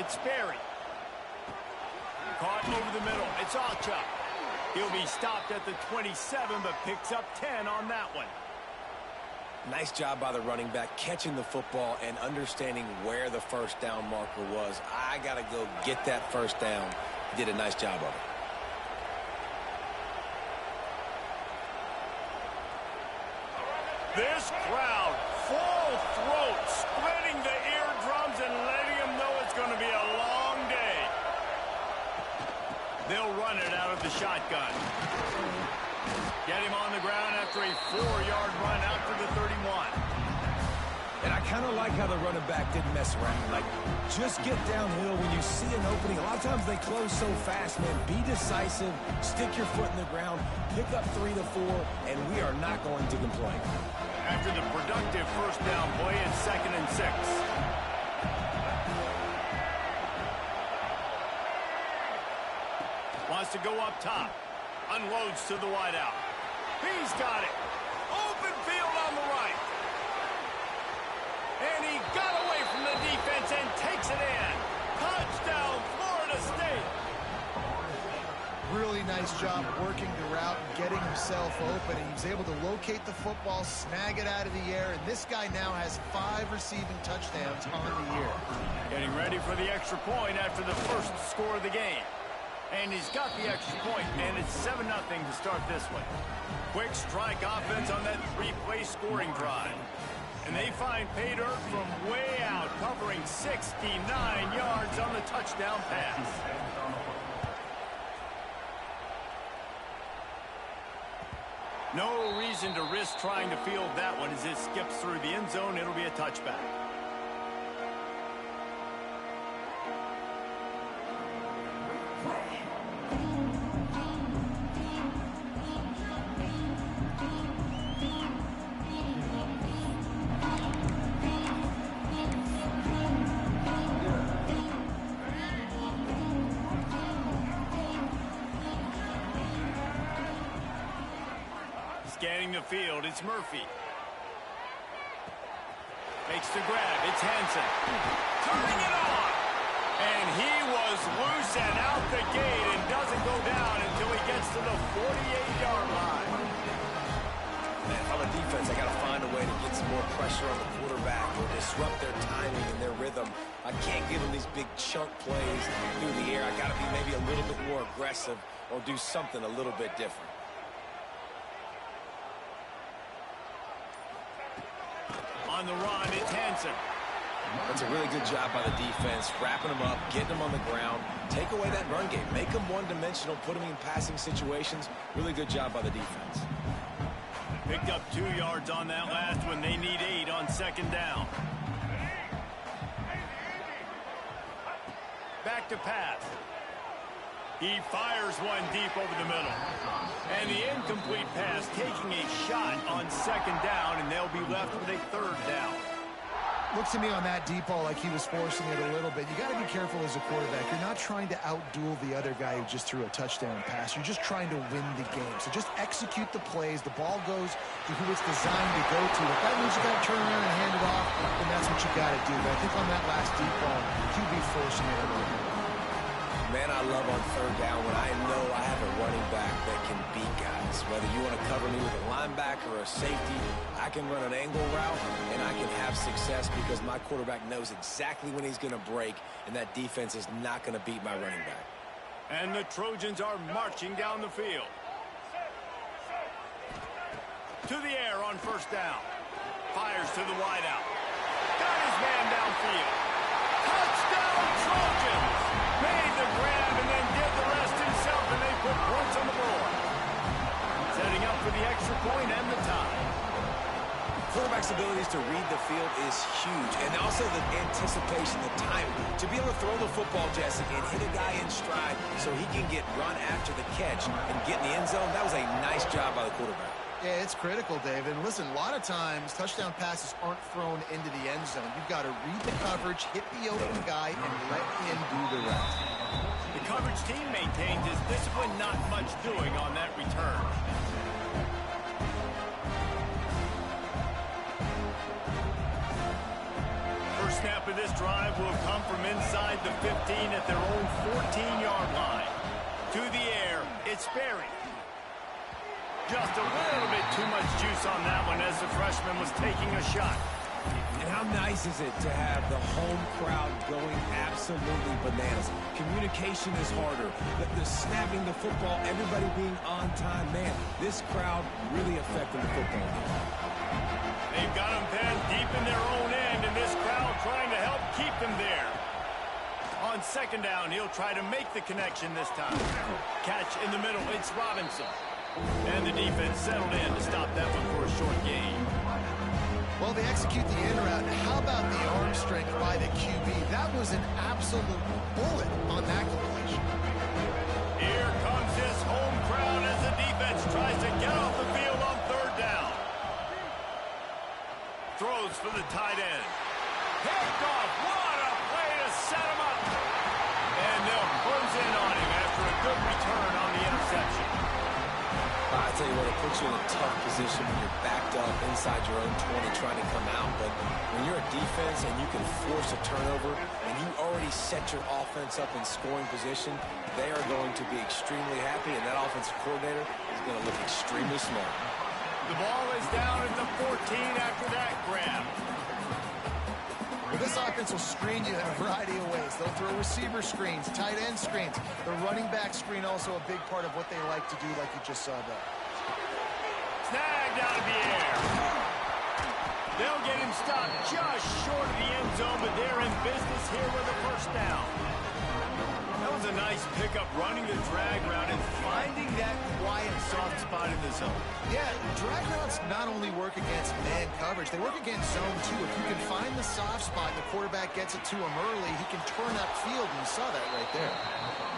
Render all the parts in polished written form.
It's Sperry. Caught over the middle. It's Ocha. He'll be stopped at the 27, but picks up 10 on that one. Nice job by the running back catching the football and understanding where the first down marker was. I got to go get that first down. He did a nice job of it. This crowd, full throat, splitting the eardrums and letting them know it's going to be a long day. They'll run it out of the shotgun. Get him on the ground after a 4-yard run out to the 31. And I kind of like how the running back didn't mess around. Like, just get downhill when you see an opening. A lot of times they close so fast, man. Be decisive, stick your foot in the ground, pick up 3 to 4, and we are not going to complain. After the productive first down play, it's 2nd and 6. Wants to go up top. Unloads to the wideout. He's got it. Open field on the right. And he got away from the defense and takes it in. Touchdown, Florida State. Really nice job working the route and getting himself open. He was able to locate the football, snag it out of the air, and this guy now has 5 receiving touchdowns on the year. Getting ready for the extra point after the first score of the game. And he's got the extra point, and it's 7-0 to start this one. Quick strike offense on that 3-play scoring drive. And they find pay dirt from way out, covering 69 yards on the touchdown pass. No reason to risk trying to field that one as it skips through the end zone. It'll be a touchback. Scanning the field, it's Murphy. Makes the grab, it's Hansen. Turning it on! And he was loose and out the gate and doesn't go down until he gets to the 48-yard line. Man, if I'm a defense, I got to find a way to get some more pressure on the quarterback or disrupt their timing and their rhythm. I can't give them these big chunk plays through the air. I got to be maybe a little bit more aggressive or do something a little bit different. On the run, it's Hansen. That's a really good job by the defense, wrapping them up, getting them on the ground. Take away that run game. Make them one-dimensional, put them in passing situations. Really good job by the defense. Picked up 2 yards on that last one. They need 8 on 2nd down. Back to pass. He fires one deep over the middle. And the incomplete pass taking a shot on 2nd down, and they'll be left with a 3rd down. Looks to me on that deep ball like he was forcing it a little bit. You got to be careful as a quarterback. You're not trying to outduel the other guy who just threw a touchdown pass. You're just trying to win the game. So just execute the plays. The ball goes to who it's designed to go to. If that means you got to turn around and hand it off, then that's what you got to do. But I think on that last deep ball, QB forcing it a little bit. Man, I love on 3rd down when I know I have a running back that can beat guys. Whether you want to cover me with a linebacker or a safety, I can run an angle route, and I can have success because my quarterback knows exactly when he's going to break, and that defense is not going to beat my running back. And the Trojans are marching down the field. To the air on 1st down. Fires to the wideout. Got his man downfield. Touchdown, Trojans! Made the grab and then did the rest himself, and they put points on the board. Setting up for the extra point and the tie. Quarterback's abilities to read the field is huge, and also the anticipation, the time to be able to throw the football, Jesse, and hit a guy in stride so he can get run after the catch and get in the end zone. That was a nice job by the quarterback. Yeah, it's critical, Dave. And listen, a lot of times touchdown passes aren't thrown into the end zone. You've got to read the coverage, hit the open guy, and let him do the rest. The coverage team maintains his discipline, not much doing on that return. snap of this drive will come from inside the 15 at their own 14-yard line. To the air, it's Sperry. Just a little bit too much juice on that one as the freshman was taking a shot. And how nice is it to have the home crowd going absolutely bananas? Communication is harder. The snapping the football, everybody being on time. Man, this crowd really affecting the football game. They've got them pinned deep in their own end, and this crowd trying to help keep them there. On second down, he'll try to make the connection this time. Catch in the middle, it's Robinson. And the defense settled in to stop that one for a short gain. Well, they execute the in route. How about the arm strength by the QB? That was an absolute bullet on that completion. Here comes his home crowd as the defense tries to get off the field on third down. Throws for the tight end. Picked off. What a play to set him up. And they'll close in on him after a good return on the interception. I tell you what, it puts you in a tough position when you're backed up inside your own 20 trying to come out. But when you're a defense and you can force a turnover and you already set your offense up in scoring position, they are going to be extremely happy, and that offensive coordinator is going to look extremely smart. The ball is down at the 14 after that grab. Well, this offense will screen you in a variety of ways. They'll throw receiver screens, tight end screens. The running back screen also a big part of what they like to do, like you just saw there. Snagged out of the air. They'll get him stopped just short of the end zone, but they're in business here with a first down. That was a nice pickup, running the drag route and finding that quiet, soft spot in the zone. Yeah, drag routes not only work against man coverage, they work against zone too. If you can find the soft spot and the quarterback gets it to him early, he can turn upfield, and you saw that right there.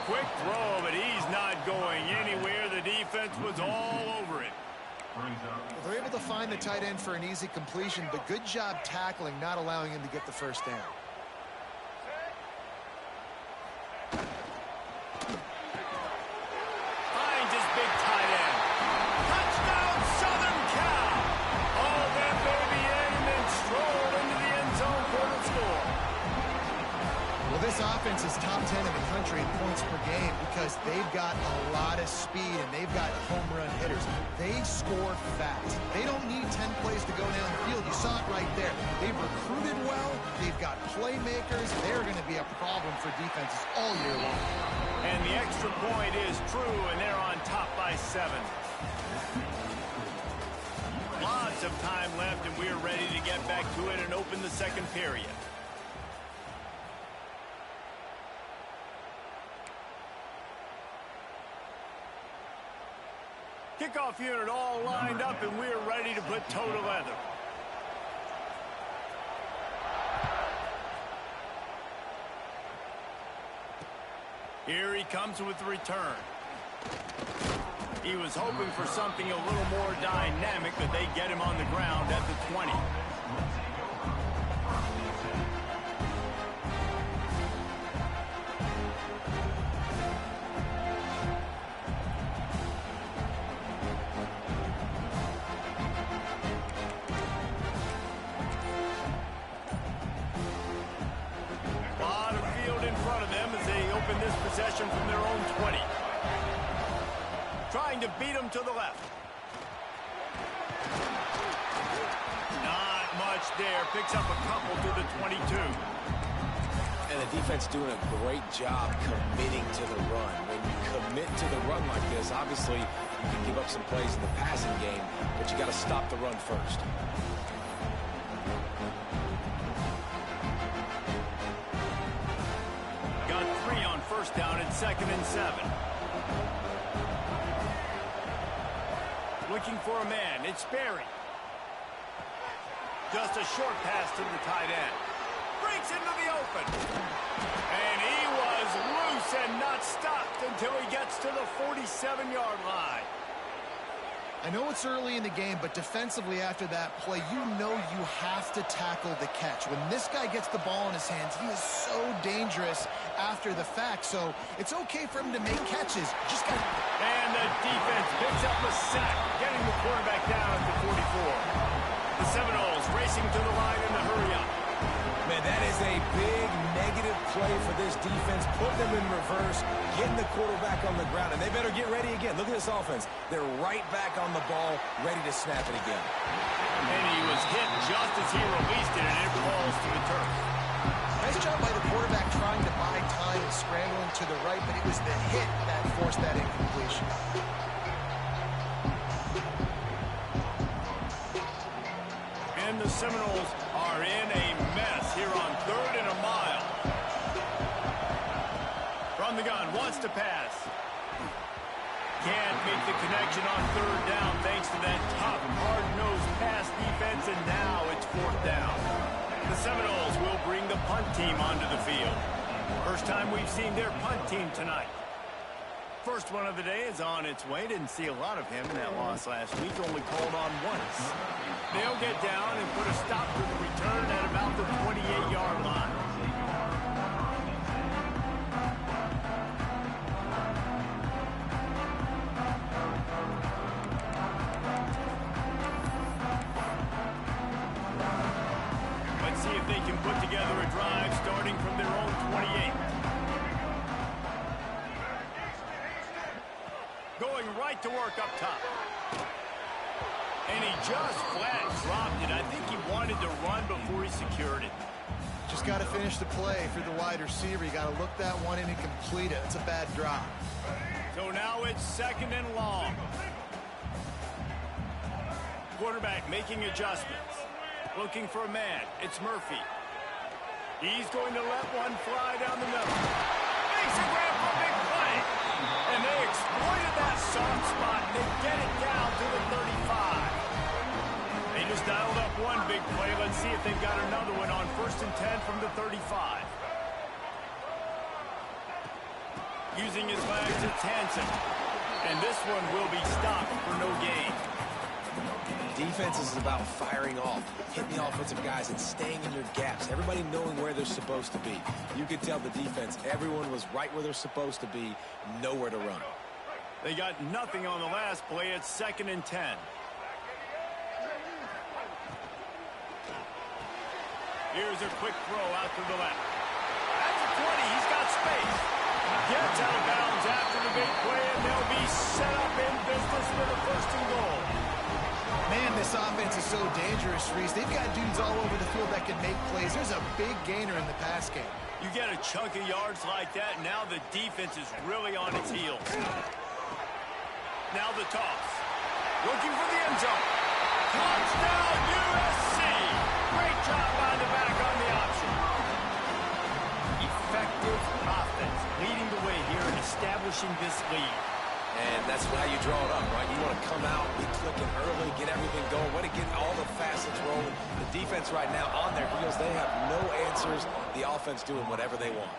Quick throw, but he's not going anywhere. The defense was all over it. Well, they're able to find the tight end for an easy completion, but good job tackling, not allowing him to get the first down. Finds his big tight end. Touchdown, Southern Cal. Oh, that baby Eggman strolled into the end zone for the score. Well, this offense is top 10 in the country in points per game because they've got a lot of speed and they've got home run hitters. They score fast. They don't need 10 plays to go down the field. You saw it right there. They've recruited well. They've got playmakers. They're going to be a problem for defenses all year long. And the extra point is true, and they're on top by 7. Lots of time left, and we're ready to get back to it and open the second period. Kickoff unit all lined up, and we're ready to put toe to leather. Here he comes with the return. He was hoping for something a little more dynamic, but they get him on the ground at the 20. This possession from their own 20. Trying to beat him to the left. Not much there. Picks up a couple to the 22. And the defense doing a great job committing to the run. When you commit to the run like this, obviously you can give up some plays in the passing game, but you got to stop the run first. First down and 2nd and 7. Looking for a man. It's Sperry. Just a short pass to the tight end. Breaks into the open. And he was loose and not stopped until he gets to the 47-yard line. I know it's early in the game, but defensively after that play, you know you have to tackle the catch. When this guy gets the ball in his hands, he is so dangerous after the fact. So it's okay for him to make catches. Just got. And the defense picks up a sack, getting the quarterback down at the 44. The Seminoles racing to the line in the hurry up. Man, that is big negative play for this defense, putting them in reverse, getting the quarterback on the ground, and they better get ready again. Look at this offense. They're right back on the ball, ready to snap it again. And he was hit just as he released it, and it falls to the turf. Nice job by the quarterback trying to buy time and scrambling to the right, but it was the hit that forced that incompletion. And the Seminoles are in a mess here on 3rd and a mile. From the gun, wants to pass. Can't make the connection on 3rd down thanks to that tough, hard-nosed pass defense, and now it's 4th down. The Seminoles will bring the punt team onto the field. First time we've seen their punt team tonight. First one of the day is on its way. Didn't see a lot of him in that loss last week, only called on once. They'll get down and put a stop to the return at about the 28-yard line. Let's see if they can put together a drive starting from their own 28. Going right to work up top. And he just flat dropped it. I think he wanted to run before he secured it. Just got to finish the play for the wide receiver. You got to look that one in and complete it. It's a bad drop. So now it's 2nd and long. Quarterback making adjustments. Looking for a man. It's Murphy. He's going to let one fly down the middle. Makes a grab for a big play. And they exploited that soft spot. They get it down to the 35. They just dialed up one big play. Let's see if they've got another one on 1st and 10 from the 35. Using his legs, it's Hansen. And this one will be stopped for no gain. Defense is about firing off, hitting the offensive guys, and staying in your gaps. Everybody knowing where they're supposed to be. You could tell the defense, everyone was right where they're supposed to be, nowhere to run. They got nothing on the last play. It's 2nd and 10. Here's a quick throw out to the left. That's a 20. He's got space. Gets out of bounds after the big play, and they'll be set up in business for the 1st and goal. Man, this offense is so dangerous, Reese. They've got dudes all over the field that can make plays. There's a big gainer in the pass game. You get a chunk of yards like that, and now the defense is really on its heels. Now the toss. Looking for the end zone. Touchdown, USC! Great job by the back on the option. Effective offense, leading the way here and establishing this lead. And that's how you draw it up, right? You want to come out, be clicking early, get everything going, want to get all the facets rolling. The defense right now on their heels, they have no answers. The offense doing whatever they want.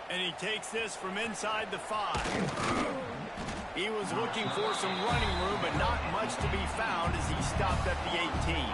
And he takes this from inside the 5. He was looking for some running room, but not much to be found as he stopped at the 18.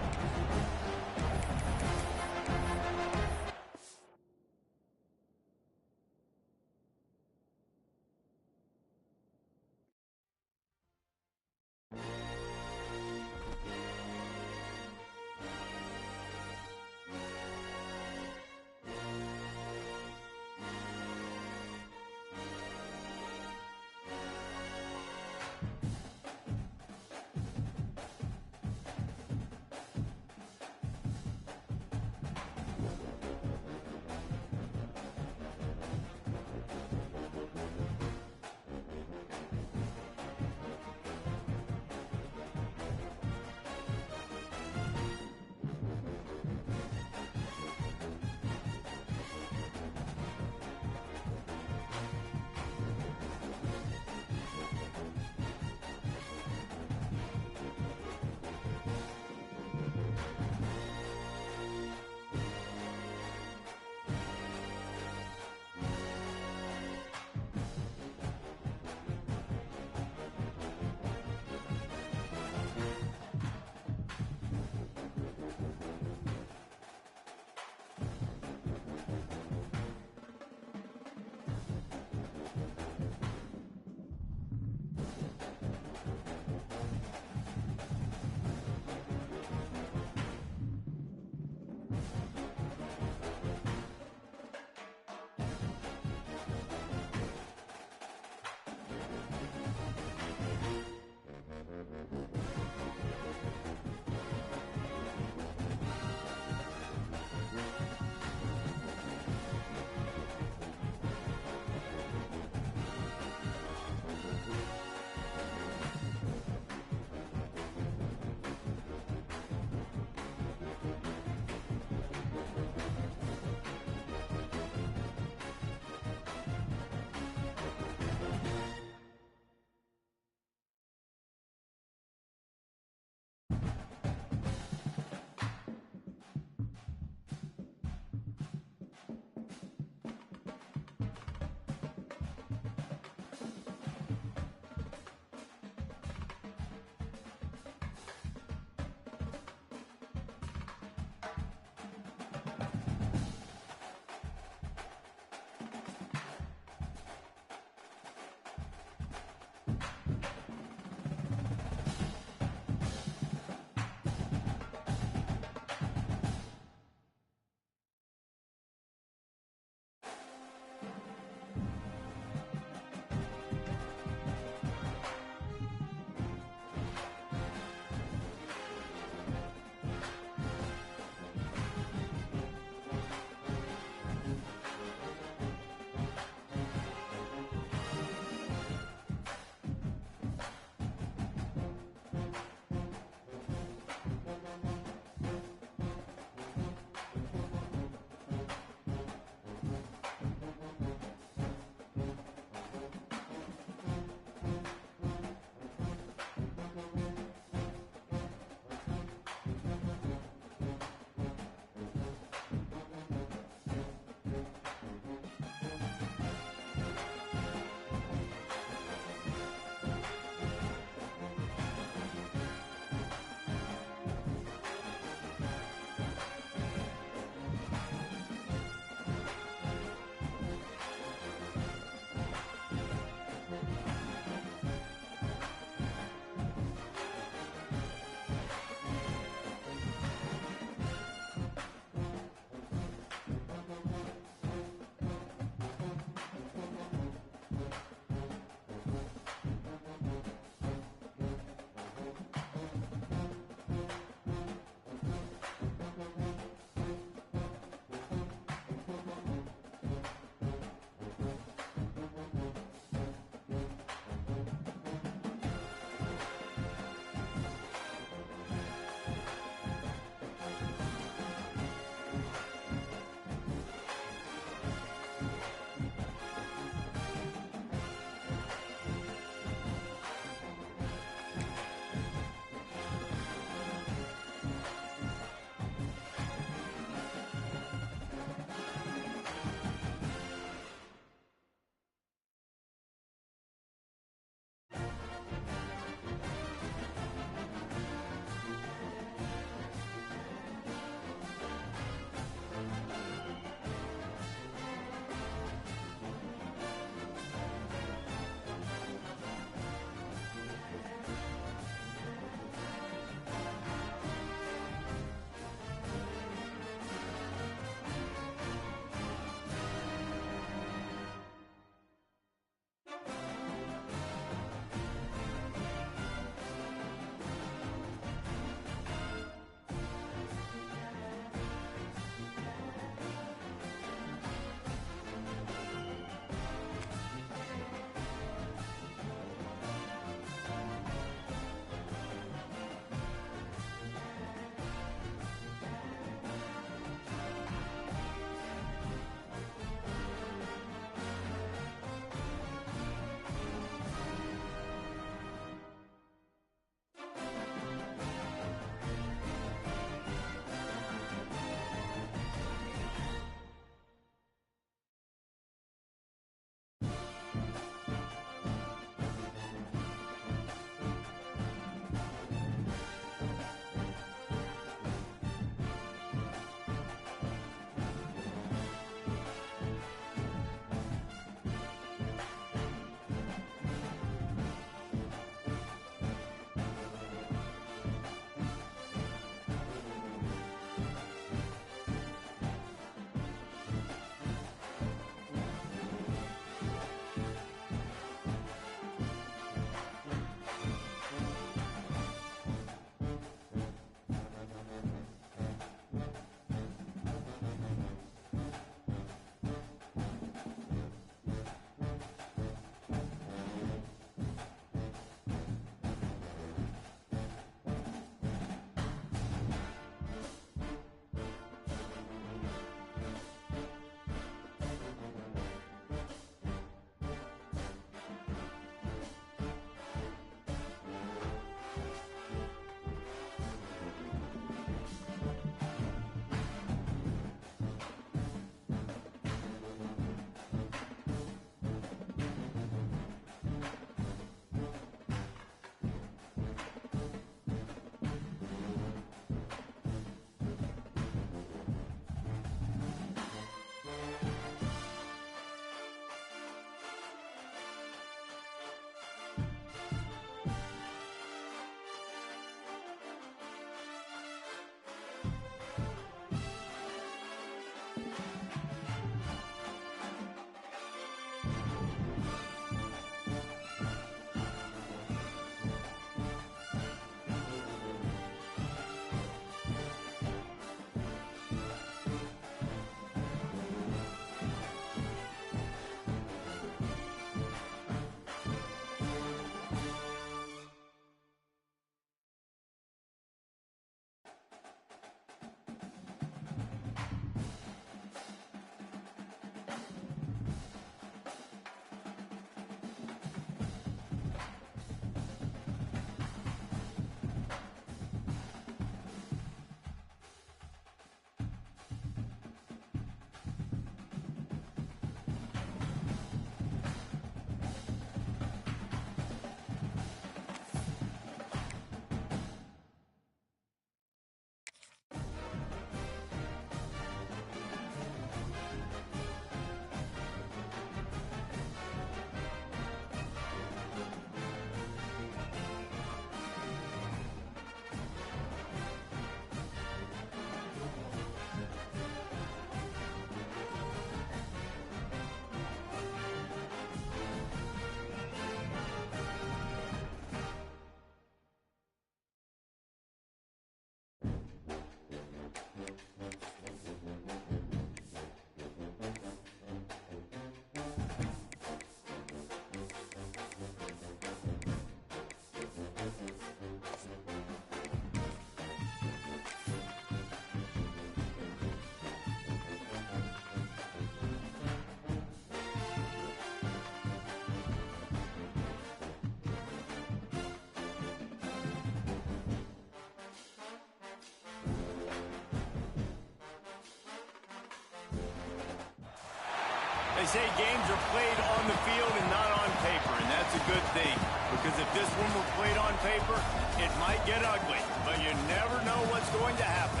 I say games are played on the field and not on paper, and that's a good thing. Because if this one were played on paper, it might get ugly. But you never know what's going to happen.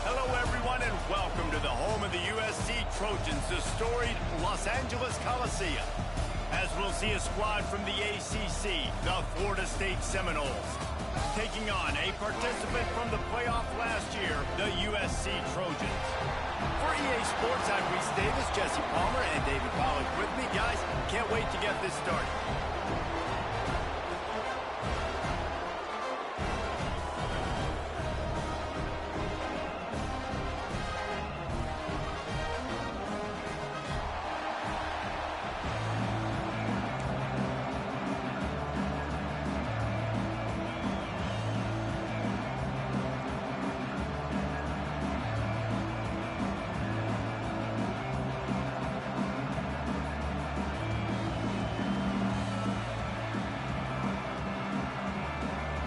Hello, everyone, and welcome to the home of the USC Trojans, the storied Los Angeles Coliseum. As we'll see a squad from the ACC, the Florida State Seminoles, taking on a participant from the playoff last year, the USC Trojans. For EA Sports, I'm Reese Davis, Jesse Palmer, and David Pollack with me. Guys, can't wait to get this started.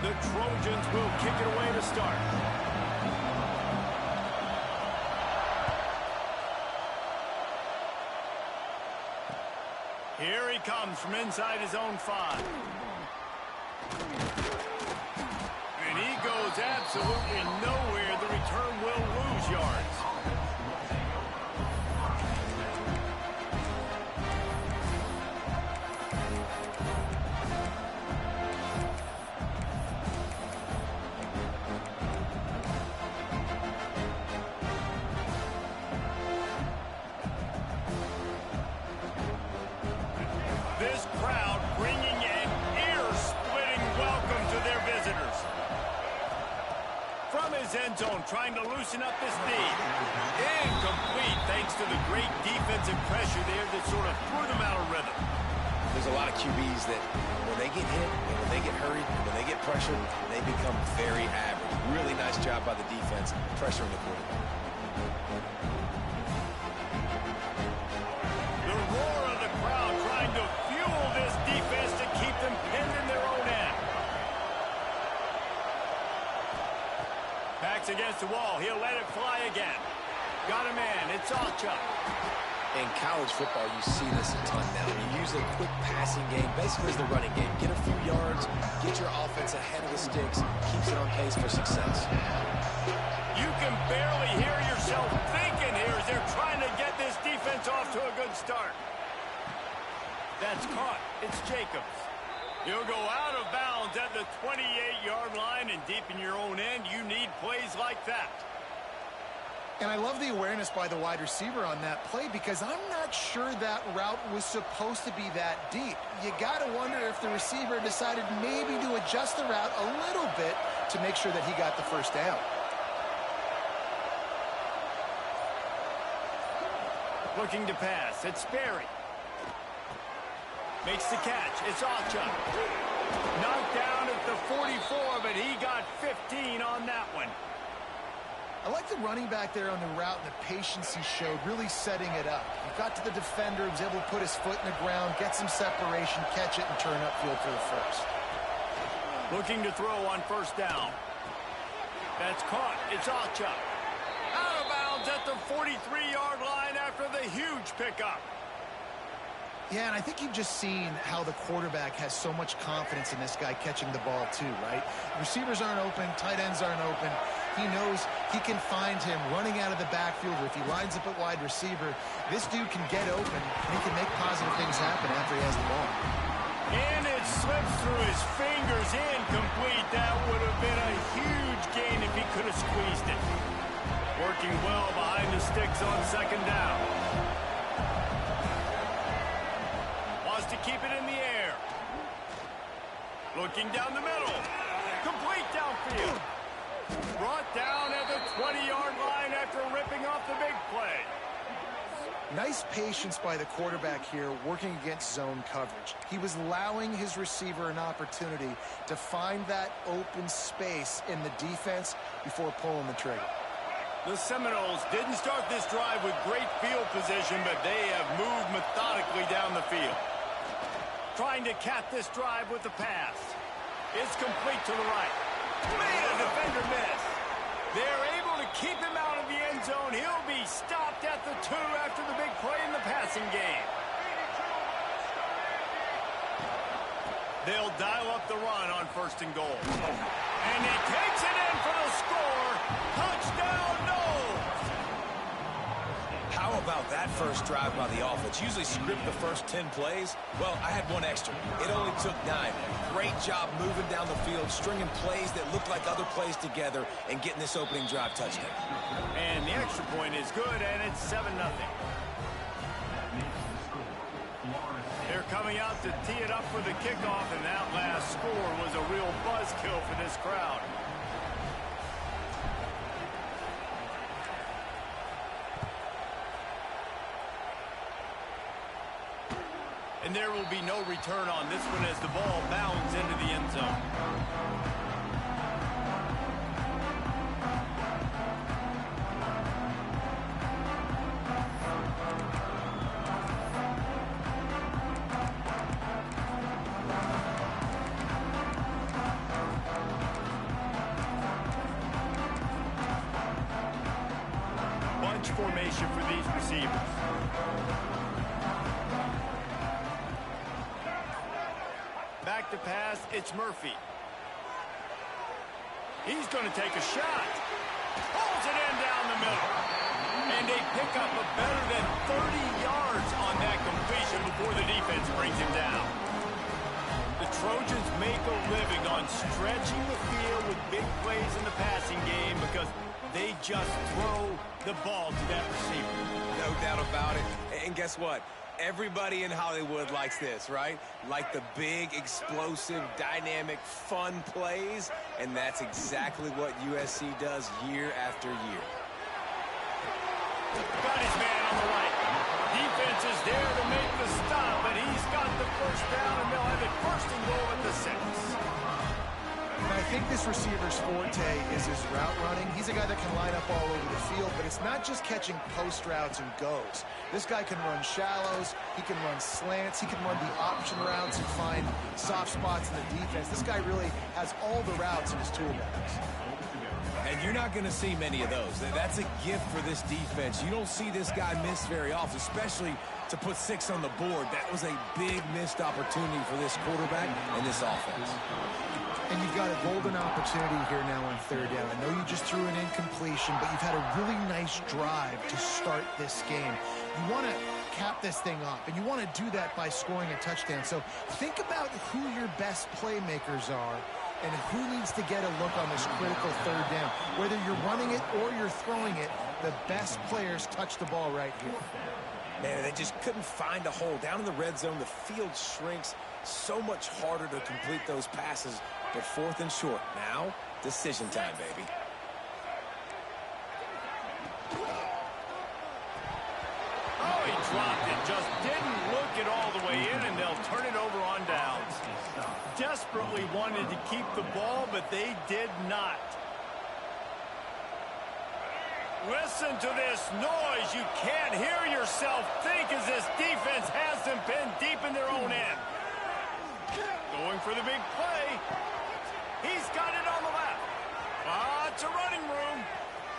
The Trojans will kick it away to start. Here he comes from inside his own 5. And he goes absolutely nowhere. The return will lose yards. This crowd bringing an ear-splitting welcome to their visitors. From his end zone, trying to loosen up this D. Incomplete, thanks to the great defensive pressure there that sort of threw them out of rhythm. There's a lot of QBs that when they get hit, and when they get hurried, and when they get pressured, they become very average. Really nice job by the defense, pressuring the quarterback. The roar of the crowd trying to fuel this defense to keep them pinned in their own end. Backs against the wall. He'll let it fly again. Got a man. It's Alchuk. In college football, you see this a ton now. You use a quick passing game, basically as the running game. Get a few yards, get your offense ahead of the sticks, keeps it on pace for success. You can barely hear yourself thinking here as they're trying to get this defense off to a good start. That's caught. It's Jacobs. He'll go out of bounds at the 28-yard line, and deep in your own end, you need plays like that. And I love the awareness by the wide receiver on that play because I'm not sure that route was supposed to be that deep. You got to wonder if the receiver decided maybe to adjust the route a little bit to make sure that he got the first down. Looking to pass. It's Sperry. Makes the catch. It's Alchuk. Knocked down at the 44, but he got 15 on that one. I like the running back there on the route and the patience he showed, really setting it up. He got to the defender, was able to put his foot in the ground, get some separation, catch it, and turn upfield for the first. Looking to throw on first down. That's caught. It's Alchuk. Out of bounds at the 43-yard line after the huge pickup. Yeah, and I think you've just seen how the quarterback has so much confidence in this guy catching the ball too, right? Receivers aren't open, tight ends aren't open. He knows he can find him running out of the backfield, or if he lines up at wide receiver, this dude can get open, and he can make positive things happen after he has the ball. And it slips through his fingers, incomplete. That would have been a huge gain if he could have squeezed it. Working well behind the sticks on second down. Wants to keep it in the air. Looking down the middle. Complete downfield. Brought down at the 20-yard line after ripping off the big play. Nice patience by the quarterback here, working against zone coverage. He was allowing his receiver an opportunity to find that open space in the defense before pulling the trigger. The Seminoles didn't start this drive with great field position, but they have moved methodically down the field. Trying to cap this drive with the pass. It's complete to the right. Man, a defender miss. They're able to keep him out of the end zone. He'll be stopped at the 2 after the big play in the passing game. They'll dial up the run on 1st and goal. And he takes it in for the score. Touchdown, Knowles! How about that first drive by the offense? Usually script the first 10 plays. Well, I had one extra. It only took 9. Great job moving down the field, stringing plays that look like other plays together, and getting this opening drive touchdown. And the extra point is good, and it's 7-0. They're coming out to tee it up for the kickoff, and that last score was a real buzzkill for this crowd. And there will be no return on this one as the ball bounds into the end zone. Bunch formation for these receivers. Back to pass, it's Murphy. He's going to take a shot. Pulls it in down the middle. And they pick up a better than 30 yards on that completion before the defense brings him down. The Trojans make a living on stretching the field with big plays in the passing game because they just throw the ball to that receiver. No doubt about it. And guess what? Everybody in Hollywood likes this, right? Like the big, explosive, dynamic, fun plays, and that's exactly what USC does year after year. Got his man on the right. Defense is there to make the stop, but he's got the first down, and they'll have it 1st and goal at the 6. And I think this receiver's forte is his route running. He's a guy that can line up all over the field, but it's not just catching post routes and goes. This guy can run shallows, he can run slants, he can run the option routes and find soft spots in the defense. This guy really has all the routes in his toolbox. And you're not going to see many of those. That's a gift for this defense. You don't see this guy miss very often, especially to put 6 on the board. That was a big missed opportunity for this quarterback and this offense. And you've got a golden opportunity here now on 3rd down. I know you just threw an incompletion, but you've had a really nice drive to start this game. You want to cap this thing off, and you want to do that by scoring a touchdown. So think about who your best playmakers are and who needs to get a look on this critical 3rd down. Whether you're running it or you're throwing it, the best players touch the ball right here. Man, they just couldn't find a hole. Down in the red zone, the field shrinks. So much harder to complete those passes. But 4th and short. Now, decision time, baby. Oh, he dropped it. Just didn't look it all the way in, and they'll turn it over on downs. Desperately wanted to keep the ball, but they did not. Listen to this noise. You can't hear yourself think as this defense has them pinned deep in their own end. Going for the big play. He's got it on the left. Lots of running room.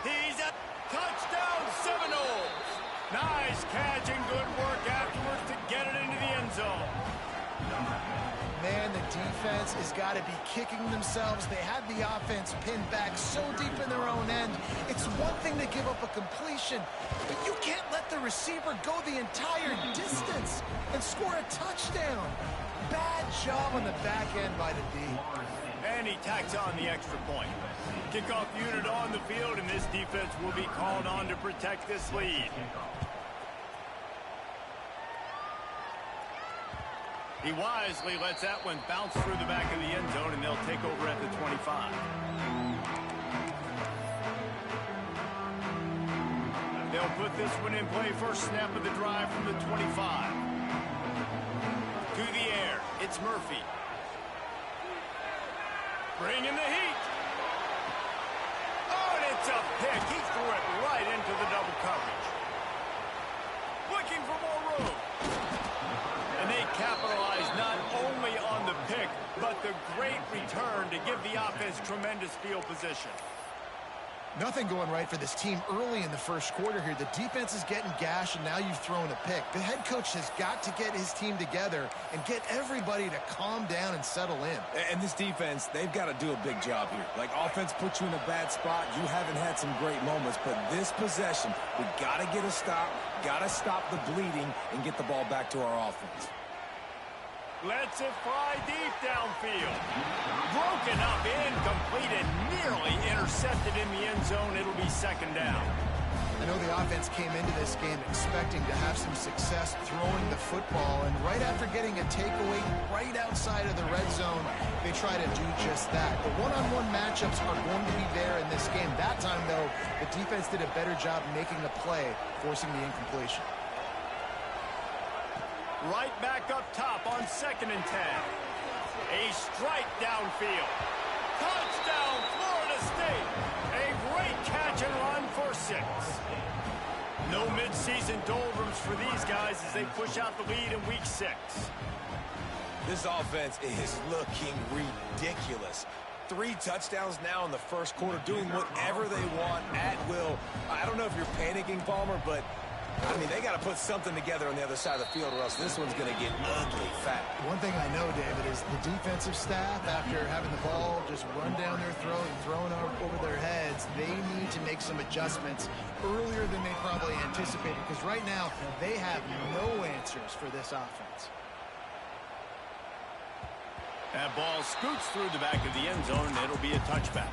He's a touchdown, Seminoles. Nice catch and good work afterwards to get it into the end zone. Man, the defense has got to be kicking themselves. They had the offense pinned back so deep in their own end. It's one thing to give up a completion, but you can't let the receiver go the entire distance and score a touchdown. Bad job on the back end by the D. And he tacks on the extra point. Kickoff unit on the field, and this defense will be called on to protect this lead. He wisely lets that one bounce through the back of the end zone, and they'll take over at the 25. They'll put this one in play. First snap of the drive from the 25. To the air, it's Murphy. Bringing the heat. Oh, and it's a pick. He threw it right into the double coverage. Looking for more room. And they capitalize not only on the pick, but the great return to give the offense tremendous field position. Nothing going right for this team early in the first quarter here. The defense is getting gashed, and now you've thrown a pick. The head coach has got to get his team together and get everybody to calm down and settle in. And this defense, they've got to do a big job here. Like, offense puts you in a bad spot. You haven't had some great moments, but this possession, we got to get a stop, got to stop the bleeding, and get the ball back to our offense. Lets it fly deep downfield. Broken up, incomplete, and nearly intercepted in the end zone. It'll be second down. I know the offense came into this game expecting to have some success throwing the football, and right after getting a takeaway right outside of the red zone, they try to do just that. The one-on-one matchups are going to be there in this game. That time, though, the defense did a better job making the play, forcing the incompletion. Right back up top on 2nd and 10. A strike downfield. Touchdown, Florida State. A great catch and run for 6. No midseason doldrums for these guys as they push out the lead in week 6. This offense is looking ridiculous. 3 touchdowns now in the first quarter, doing whatever they want at will. I don't know if you're panicking, Palmer, but I mean, they got to put something together on the other side of the field, or else this one's going to get ugly fast. One thing I know, David, is the defensive staff, after having the ball just run down their throat and thrown over their heads, they need to make some adjustments earlier than they probably anticipated, because right now they have no answers for this offense. That ball scoots through the back of the end zone, and it'll be a touchback.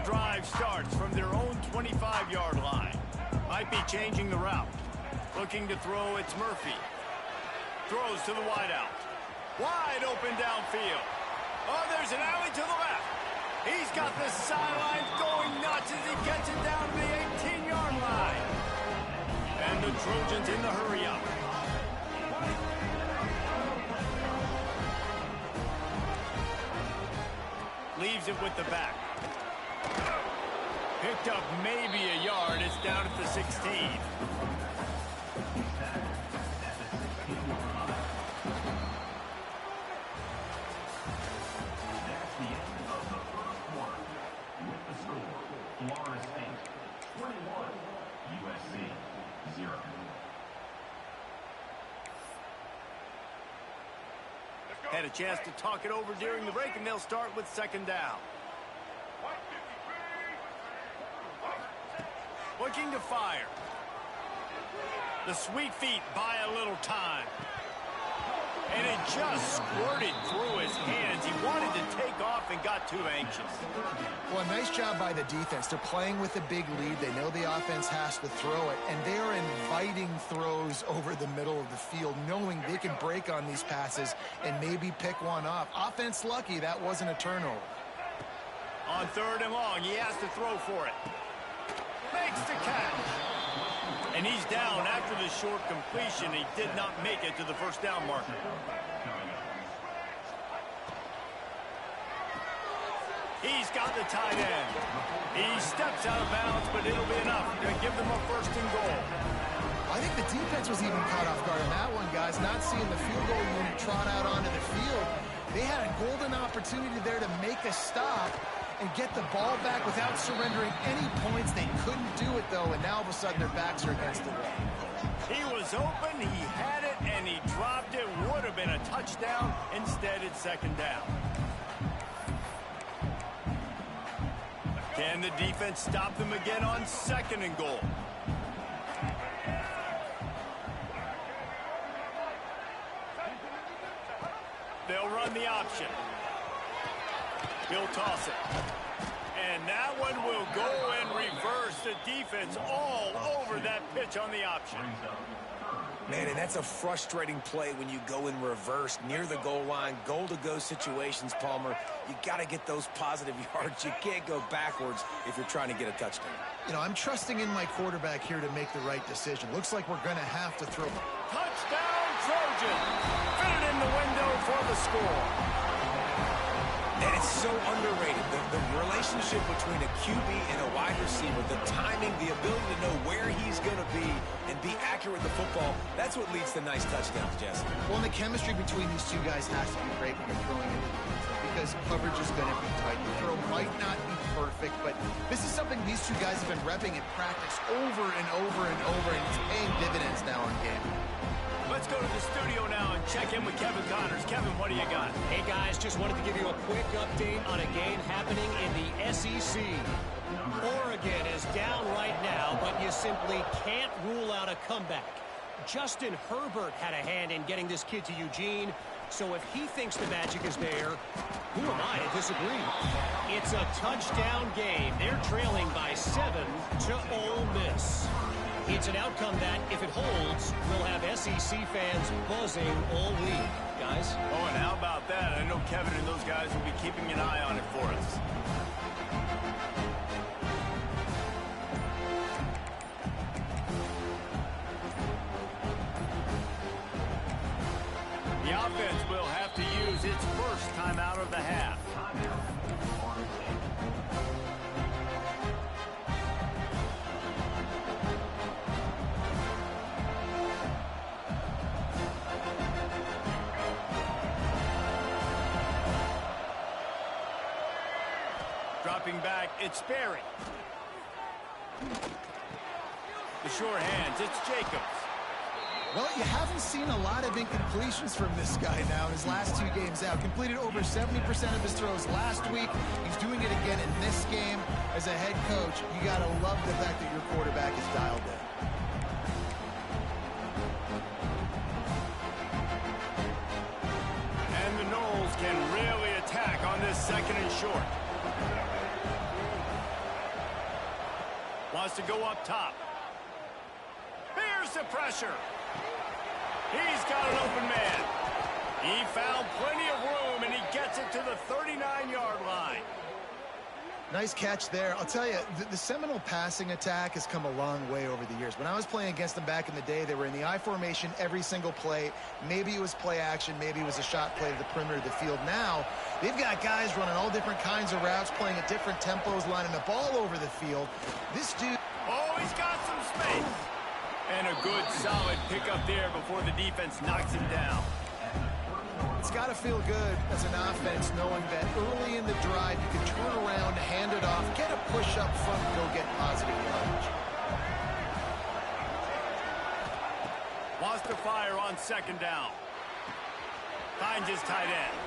Drive starts from their own 25-yard line. Might be changing the route. Looking to throw, it's Murphy. Throws to the wideout. Wide open downfield. Oh, there's an alley to the left. He's got the sidelines going nuts as he gets it down to the 18-yard line. And the Trojans in the hurry-up. Leaves it with the back. Picked up maybe a yard. It's down at the 16. Had a chance to talk it over during the break, and they'll start with 2nd down. Looking to fire. The sweet feet buy a little time. And it just squirted through his hands. He wanted to take off and got too anxious. Well, a nice job by the defense. They're playing with a big lead. They know the offense has to throw it, and they're inviting throws over the middle of the field, knowing they can break on these passes and maybe pick one off. Offense lucky that wasn't a turnover. On 3rd and long, he has to throw for it. Makes the catch. And he's down after the short completion. He did not make it to the 1st down marker. He's got the tight end. He steps out of bounds, but it'll be enough to give them a 1st and goal. I think the defense was even caught off guard on that one, guys. Not seeing the field goal unit trot out onto the field. They had a golden opportunity there to make a stop and get the ball back without surrendering any points. They couldn't do it, though, and now all of a sudden their backs are against the wall. He was open, he had it, and he dropped it. Would have been a touchdown. Instead, it's 2nd down. Can the defense stop them again on 2nd and goal? They'll run the option. He'll toss it. And that one will go and reverse. The defense all over that pitch on the option. Man, and that's a frustrating play when you go in reverse near the goal line, goal-to-go situations, Palmer. You got to get those positive yards. You can't go backwards if you're trying to get a touchdown. You know, I'm trusting in my quarterback here to make the right decision. Looks like we're going to have to throw. Touchdown, Trojan. Fit it in the window for the score. And it's so underrated. The relationship between a QB and a wide receiver, the timing, the ability to know where he's going to be and be accurate with the football, that's what leads to nice touchdowns, Jesse. Well, and the chemistry between these two guys has to be great when you're throwing into the end zone because coverage is going to be tight. The throw might not be perfect, but this is something these two guys have been repping in practice over and over and over, and it's paying dividends now on game. Let's go to the studio now and check in with Kevin Connors. Kevin, what do you got? Hey, guys, just wanted to give you a quick update on a game happening in the SEC. Oregon is down right now, but you simply can't rule out a comeback. Justin Herbert had a hand in getting this kid to Eugene, so if he thinks the magic is there, who am I to disagree? It's a touchdown game. They're trailing by 7 to Ole Miss. It's an outcome that, if it holds, will have SEC fans buzzing all week. Guys? Oh, and how about that? I know Kevin and those guys will be keeping an eye on it for us. The offense will have to use its first timeout of the half. Dropping back, it's Sperry. The short hands, it's Jacobs. Well, you haven't seen a lot of incompletions from this guy now in his last 2 games out. Completed over 70% of his throws last week. He's doing it again in this game. As a head coach, you got to love the fact that your quarterback is dialed in. And the Noles can really attack on this second and short. Wants to go up top. Here's the pressure. He's got an open man. He found plenty of room, and he gets it to the 39-yard line. Nice catch there. I'll tell you, the Seminole passing attack has come a long way over the years. When I was playing against them back in the day, they were in the I formation every single play. Maybe it was play action. Maybe it was a shot play to the perimeter of the field. Now, they've got guys running all different kinds of routes, playing at different tempos, lining the ball over the field. This dude... Oh, he's got some space. And a good, solid pickup there before the defense knocks him down. It's got to feel good as an offense knowing that early in the drive you can turn around, hand it off, get a push up front, and go get positive yardage. Wants to fire on second down. Finds his tight end.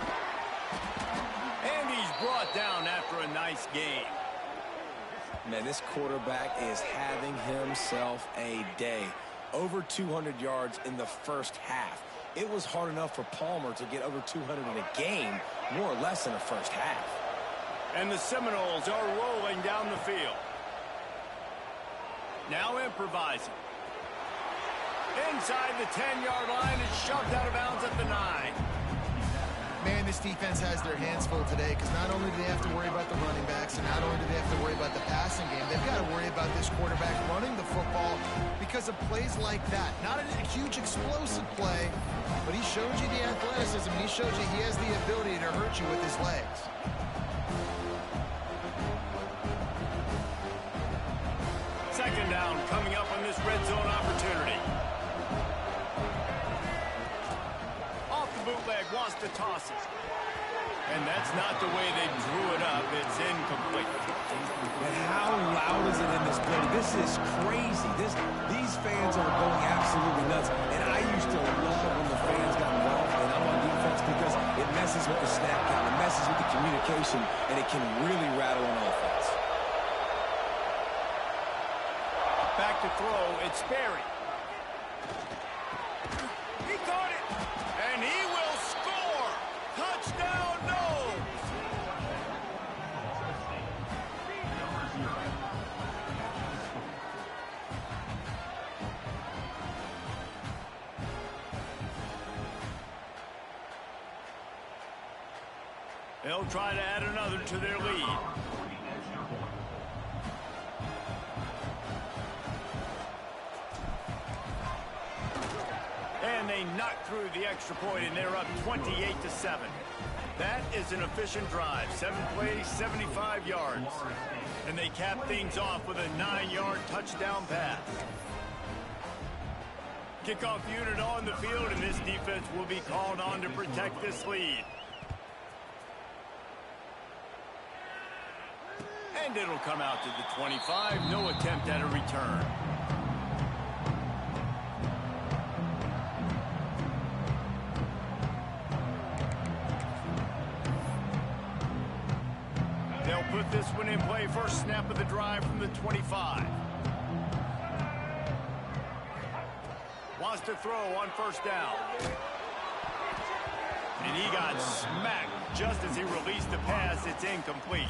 And he's brought down after a nice game. Man, this quarterback is having himself a day. Over 200 yards in the first half. It was hard enough for Palmer to get over 200 in a game, more or less in the first half. And the Seminoles are rolling down the field. Now improvising. Inside the 10-yard line, it's shoved out of bounds at the 9. Man, this defense has their hands full today because not only do they have to worry about the running backs and not only do they have to worry about the passing game, they've got to worry about this quarterback running the football because of plays like that. Not a huge explosive play, but he showed you the athleticism. He showed you he has the ability to hurt you with his legs. Second down coming up on this red zone opportunity. Bootleg wants to toss it. And that's not the way they drew it up. It's incomplete. And how loud is it in this building? This is crazy. These fans are going absolutely nuts. And I used to love when the fans got involved and I'm on defense because it messes with the snap count. It messes with the communication, and it can really rattle on offense. Back to throw. It's Sperry. He caught it. And he will score! Touchdown, Noles! They'll try to add another to their lead. And they they knocked through the extra point, and they're up 28-7. That is an efficient drive. 7 plays, 75 yards. And they cap things off with a 9-yard touchdown pass. Kickoff unit on the field, and this defense will be called on to protect this lead. And it'll come out to the 25. No attempt at a return. They'll put this one in play. First snap of the drive from the 25. Wants to throw on first down. And he got smacked just as he released the pass. It's incomplete.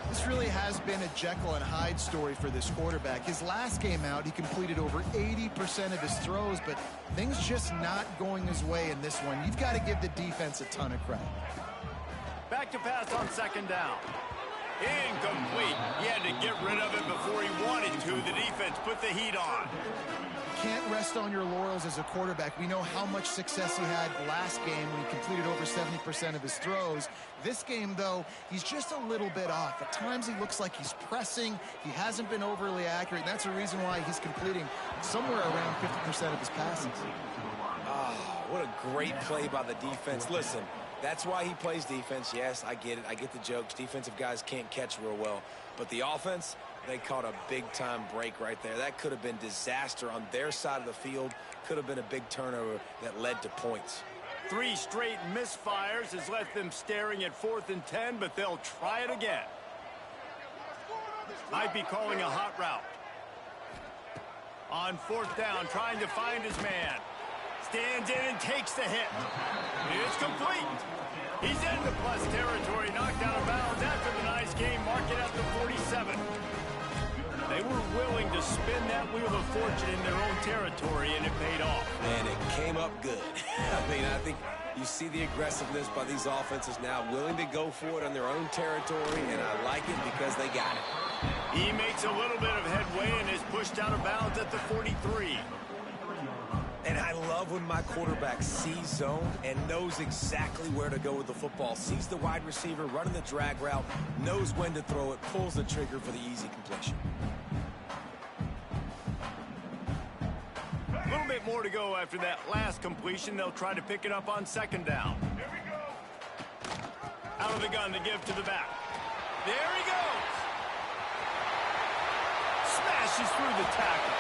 This really has been a Jekyll and Hyde story for this quarterback. His last game out, he completed over 80% of his throws, but things just not going his way in this one. You've got to give the defense a ton of credit. Back to pass on second down. Incomplete. He had to get rid of it before he wanted to. The defense put the heat on. Can't rest on your laurels as a quarterback. We know how much success he had last game when he completed over 70% of his throws. This game, though, he's just a little bit off. At times he looks like he's pressing. He hasn't been overly accurate, and that's the reason why he's completing somewhere around 50% of his passes. What a great play by the defense. Listen, that's why he plays defense. Yes, I get it. I get the jokes. Defensive guys can't catch real well. But the offense, they caught a big-time break right there. That could have been disaster on their side of the field. Could have been a big turnover that led to points. 3 straight misfires has left them staring at 4th and 10, but they'll try it again. Might be calling a hot route. On 4th down, trying to find his man. Stands in and takes the hit. It's complete. He's into plus territory, knocked out of bounds after the nice game, mark it at the 47. They were willing to spin that wheel of fortune in their own territory, and it paid off. And it came up good. I think you see the aggressiveness by these offenses now, willing to go for it on their own territory, and I like it because they got it. He makes a little bit of headway and is pushed out of bounds at the 43. And I love when my quarterback sees zone and knows exactly where to go with the football. Sees the wide receiver running the drag route, knows when to throw it, pulls the trigger for the easy completion. A little bit more to go after that last completion. They'll try to pick it up on second down. Out of the gun to give to the back. There he goes. Smashes through the tackle.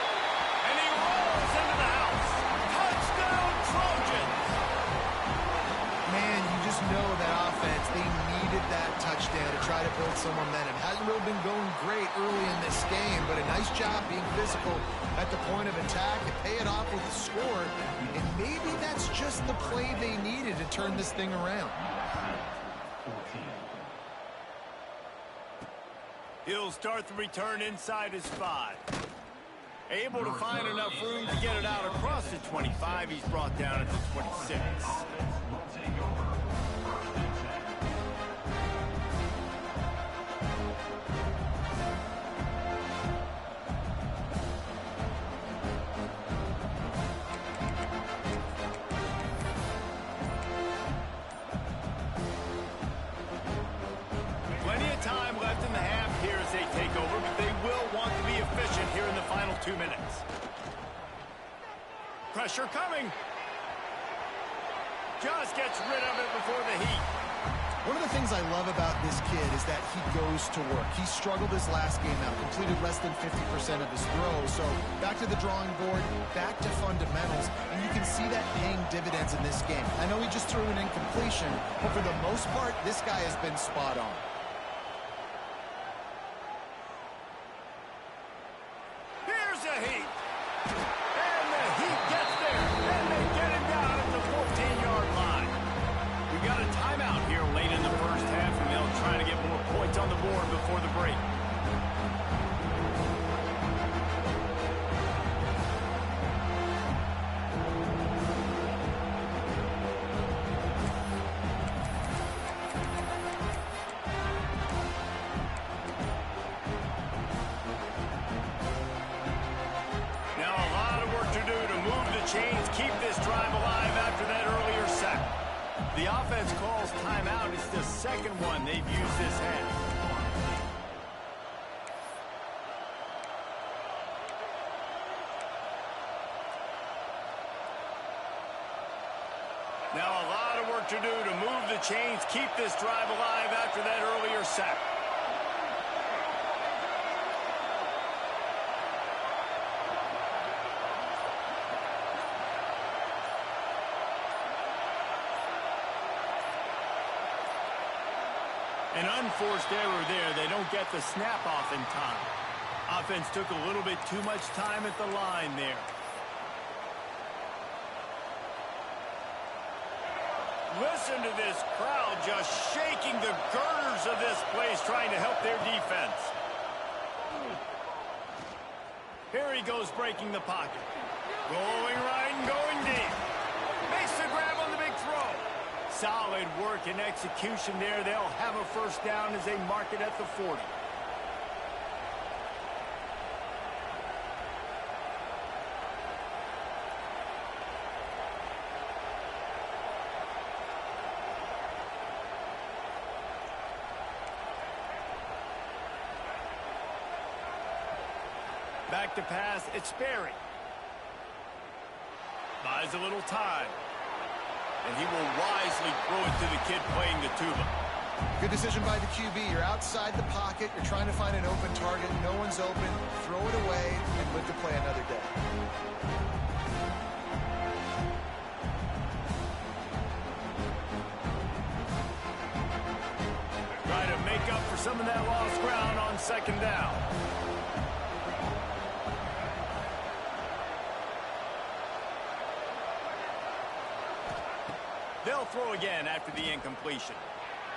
And he rolls into the house. Touchdown, Trojans! Man, you just know that offense, they needed that touchdown to try to build some momentum. Hasn't really been going great early in this game, but a nice job being physical at the point of attack and pay it off with a score. And maybe that's just the play they needed to turn this thing around. He'll start the return inside his 5. Able to find enough room to get it out across the 25. He's brought down at the 26. Plenty of time left in the half here as they take over, but they will want to be efficient here in the final 2 minutes. Pressure coming. Just gets rid of it before the heat. One of the things I love about this kid is that he goes to work. He struggled his last game out, completed less than 50% of his throws. So back to the drawing board, back to fundamentals, and you can see that paying dividends in this game. I know he just threw an incompletion, but for the most part, this guy has been spot on. Here's a heat. And the heat gets there. And they get him down at the 14-yard line. We've got a timeout here late in the first half, and they'll try to get more points on the board before the break. the second one they've used this half. Now a lot of work to do to move the chains, keep this drive alive after that earlier sack. An unforced error there. They don't get the snap off in time. Offense took a little bit too much time at the line there. Listen to this crowd just shaking the girders of this place, trying to help their defense. Here he goes, breaking the pocket. Going right and going deep. Makes the grab on the big throw. Solid work and execution there. They'll have a first down as they mark it at the 40. Back to pass, it's Sperry. Buys a little time. And he will wisely throw it to the kid playing the tuba. Good decision by the QB. You're outside the pocket. You're trying to find an open target. No one's open. Throw it away and live to play another day. Try to make up for some of that lost ground on second down. They'll throw again after the incompletion.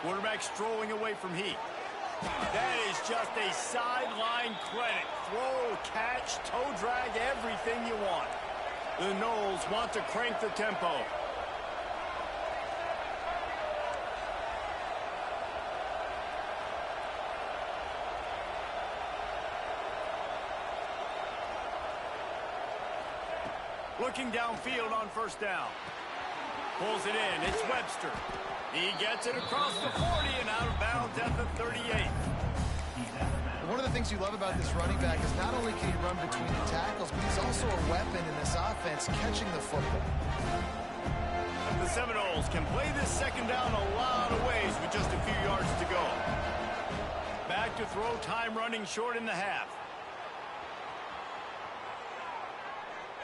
Quarterback strolling away from Heath. That is just a sideline clinic. Throw, catch, toe drag, everything you want. The Noles want to crank the tempo. Looking downfield on first down. Pulls it in. It's Webster. He gets it across the 40 and out of bounds at the 38. One of the things you love about this running back is not only can he run between the tackles, but he's also a weapon in this offense, catching the football. The Seminoles can play this second down a lot of ways with just a few yards to go. Back to throw, time running short in the half.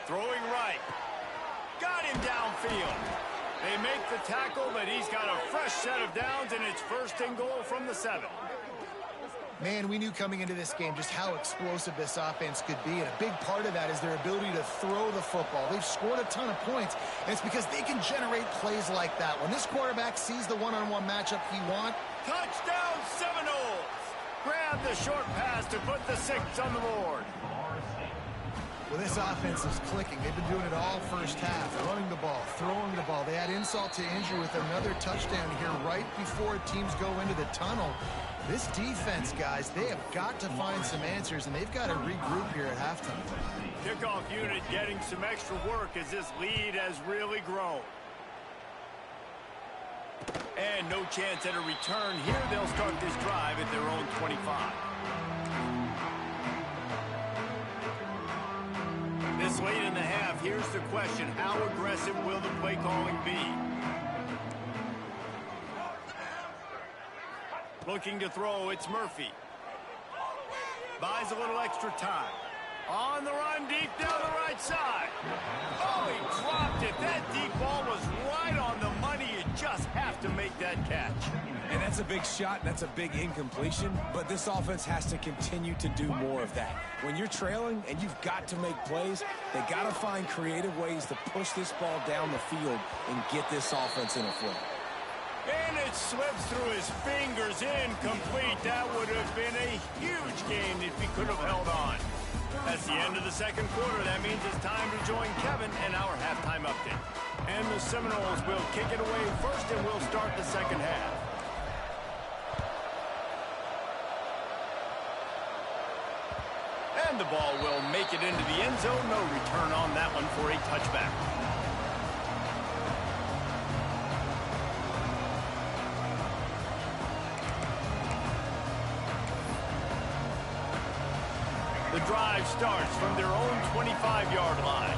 Throwing right. Got him downfield. They make the tackle, but he's got a fresh set of downs, and it's first and goal from the 7. Man, we knew coming into this game just how explosive this offense could be, and a big part of that is their ability to throw the football. They've scored a ton of points, and it's because they can generate plays like that. When this quarterback sees the one-on-one matchup he wants, touchdown Seminoles! Grab the short pass to put the 6 on the board. Well, this offense is clicking. They've been doing it all first half, running the ball, throwing the ball. They add insult to injury with another touchdown here right before teams go into the tunnel. This defense, guys, they have got to find some answers, and they've got to regroup here at halftime. Kickoff unit getting some extra work as this lead has really grown. And no chance at a return here. They'll start this drive at their own 25. This late in the half, here's the question. How aggressive will the play calling be? Looking to throw, it's Murphy. Buys a little extra time. On the run, deep down the right side. Oh, he dropped it. That deep ball was right on the money. You just have to make that catch. And that's a big shot, and that's a big incompletion, but this offense has to continue to do more of that. When you're trailing and you've got to make plays, they got to find creative ways to push this ball down the field and get this offense in a flow. And it slips through his fingers, incomplete. That would have been a huge gain if he could have held on. That's the end of the second quarter. That means it's time to join Kevin and our halftime update. And the Seminoles will kick it away first, and we'll start the second half. And the ball will make it into the end zone. No return on that one for a touchback. The drive starts from their own 25-yard line.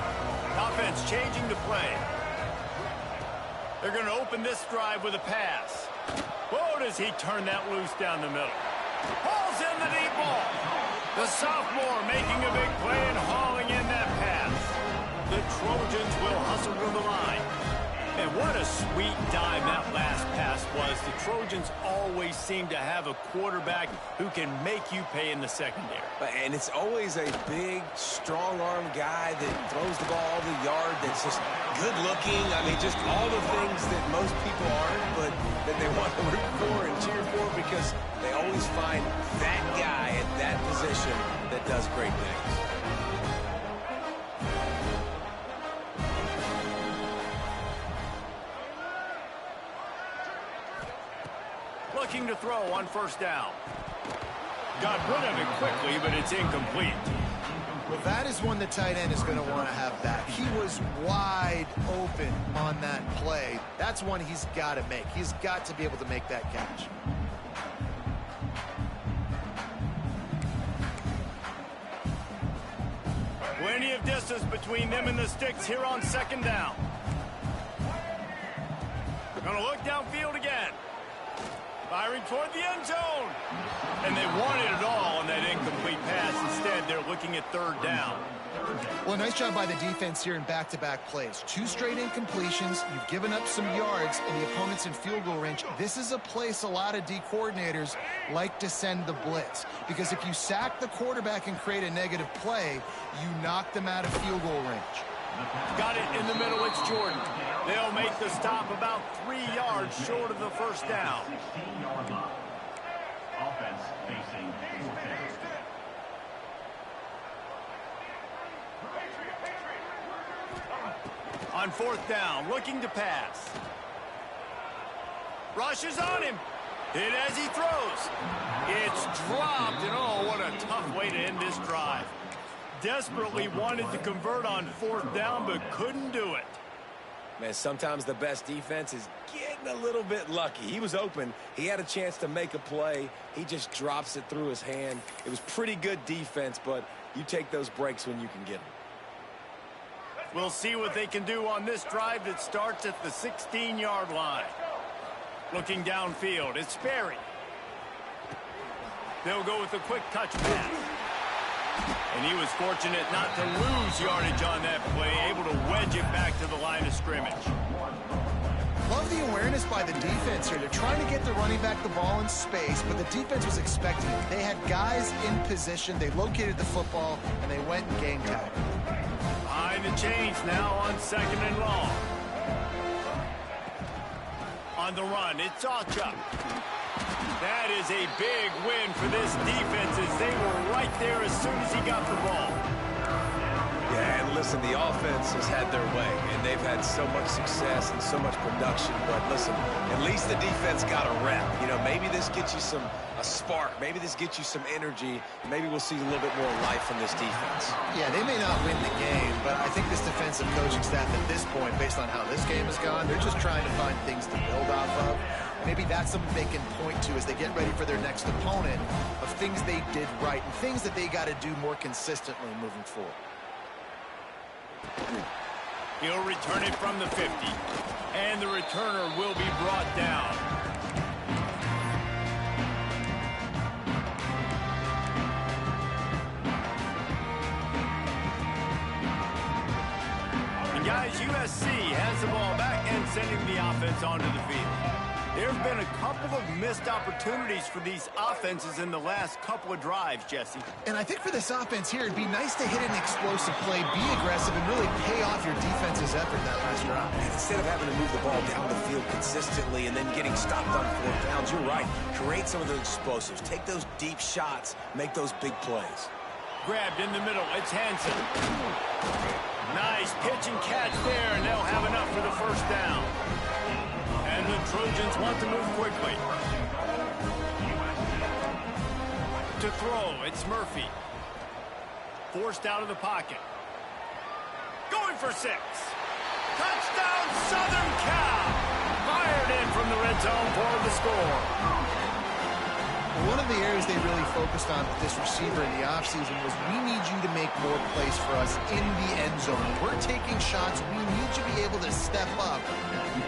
Offense changing the play. They're going to open this drive with a pass. Whoa, does he turn that loose down the middle. Hauls in the deep ball. The sophomore making a big play and hauling in that pass. The Trojans will hustle to the line. And what a sweet dive that last pass was. The Trojans always seem to have a quarterback who can make you pay in the secondary. And it's always a big, strong-armed guy that throws the ball over the yard, that's just good-looking. I mean, just all the things that most people aren't, but that they want to root for and cheer for because they always find that guy at that position that does great things. Looking to throw on first down. Got rid of it quickly, but it's incomplete. Well, that is one the tight end is going to want to have back. He was wide open on that play. That's one he's got to make. He's got to be able to make that catch. Plenty of distance between them and the sticks here on second down. Gonna look downfield again. Firing toward the end zone. And they wanted it all on that incomplete pass. Instead, they're looking at third down. Well, nice job by the defense here in back-to-back plays. 2 straight incompletions. You've given up some yards, and the opponent's in field goal range. This is a place a lot of D coordinators like to send the blitz. Because if you sack the quarterback and create a negative play, you knock them out of field goal range. Got it in the middle. It's Jordan. They'll make the stop about 3 yards short of the first down. Offense facing 4-10. On fourth down, looking to pass. Rushes on him. Hit as he throws. It's dropped, and oh, what a tough way to end this drive. Desperately wanted to convert on fourth down, but couldn't do it. Man, sometimes the best defense is getting a little bit lucky. He was open. He had a chance to make a play. He just drops it through his hand. It was pretty good defense, but you take those breaks when you can get them. We'll see what they can do on this drive that starts at the 16-yard line. Looking downfield, it's Sperry. They'll go with a quick touch pass. And he was fortunate not to lose yardage on that play, able to wedge it back to the line of scrimmage. Love the awareness by the defense here. They're trying to get the running back the ball in space, but the defense was expecting it. They had guys in position. They located the football, and they went and game tackle. Behind the chains now on second and long. On the run, it's Achuk. That is a big win for this defense as they were right there as soon as he got the ball. Yeah, and listen, the offense has had their way, and they've had so much success and so much production. But listen, at least the defense got a rep. You know, maybe this gets you a spark. Maybe this gets you some energy. Maybe we'll see a little bit more life from this defense. Yeah, they may not win the game, but I think this defensive coaching staff at this point, based on how this game has gone, they're just trying to find things to build off of. Maybe that's something they can point to as they get ready for their next opponent of things they did right and things that they got to do more consistently moving forward. He'll return it from the 50, and the returner will be brought down. And guys, USC has the ball back and sending the offense onto the field. There have been a couple of missed opportunities for these offenses in the last couple of drives, Jesse. And I think for this offense here, it'd be nice to hit an explosive play, be aggressive, and really pay off your defense's effort that last drive. And instead of having to move the ball down the field consistently and then getting stopped on fourth downs, you're right. Create some of those explosives. Take those deep shots. Make those big plays. Grabbed in the middle. It's Hansen. Nice pitch and catch there, and they'll have enough for the first down. And the Trojans want to move quickly. To throw, it's Murphy. Forced out of the pocket. Going for 6. Touchdown, Southern Cal! Fired in from the red zone for the score. One of the areas they really focused on with this receiver in the offseason was we need you to make more plays for us in the end zone. We're taking shots. We need you to be able to step up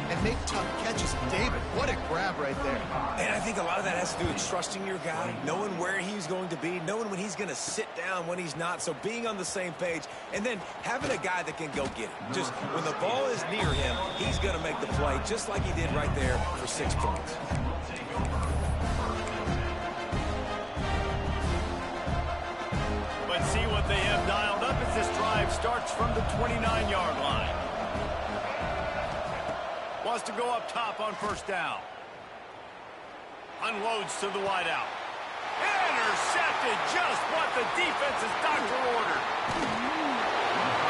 and make tough catches. David, what a grab right there. And I think a lot of that has to do with trusting your guy, knowing where he's going to be, knowing when he's going to sit down, when he's not. So being on the same page, and then having a guy that can go get it. Just when the ball is near him, he's going to make the play just like he did right there for 6 points. But see what they have dialed up as this drive starts from the 29-yard line. Wants to go up top on first down. Unloads to the wideout. Intercepted, just what the defense's doctor ordered.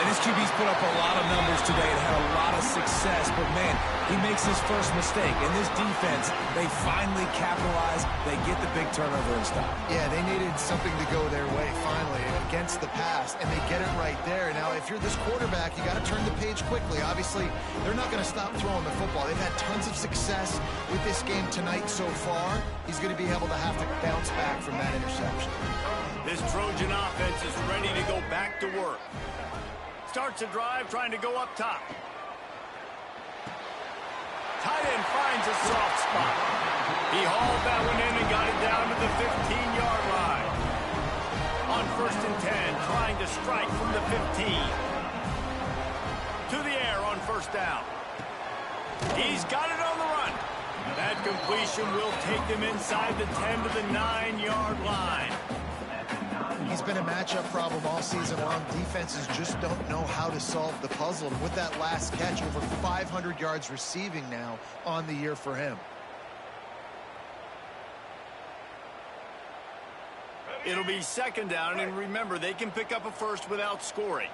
And this QB's put up a lot of numbers today and had a lot of success, but man, he makes his first mistake. And this defense, they finally capitalize. They get the big turnover and stop. Yeah, they needed something to go their way finally against the pass, and they get it right there. Now, if you're this quarterback, you got to turn the page quickly. Obviously, they're not going to stop throwing the football. They've had tons of success with this game tonight so far. He's going to be able to have to bounce back from that interception. This Trojan offense is ready to go back to work. Starts a drive trying to go up top. Tight end finds a soft spot. He hauled that one in and got it down to the 15-yard line. On 1st and 10, trying to strike from the 15. To the air on first down. He's got it on the run. That completion will take them inside the 10 to the 9-yard line. He's been a matchup problem all season long. Defenses just don't know how to solve the puzzle. And with that last catch, over 500 yards receiving now on the year for him. It'll be 2nd down, and remember, they can pick up a first without scoring.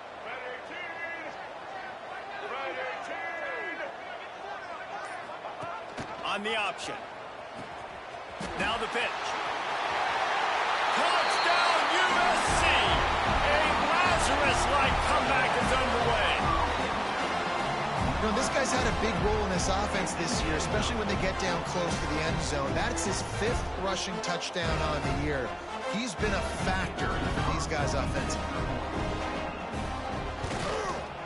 On the option. Now the pitch. Touchdown USC! A Lazarus-like comeback is underway. You know, this guy's had a big role in this offense this year, especially when they get down close to the end zone. That's his 5th rushing touchdown on the year. He's been a factor for these guys offensively.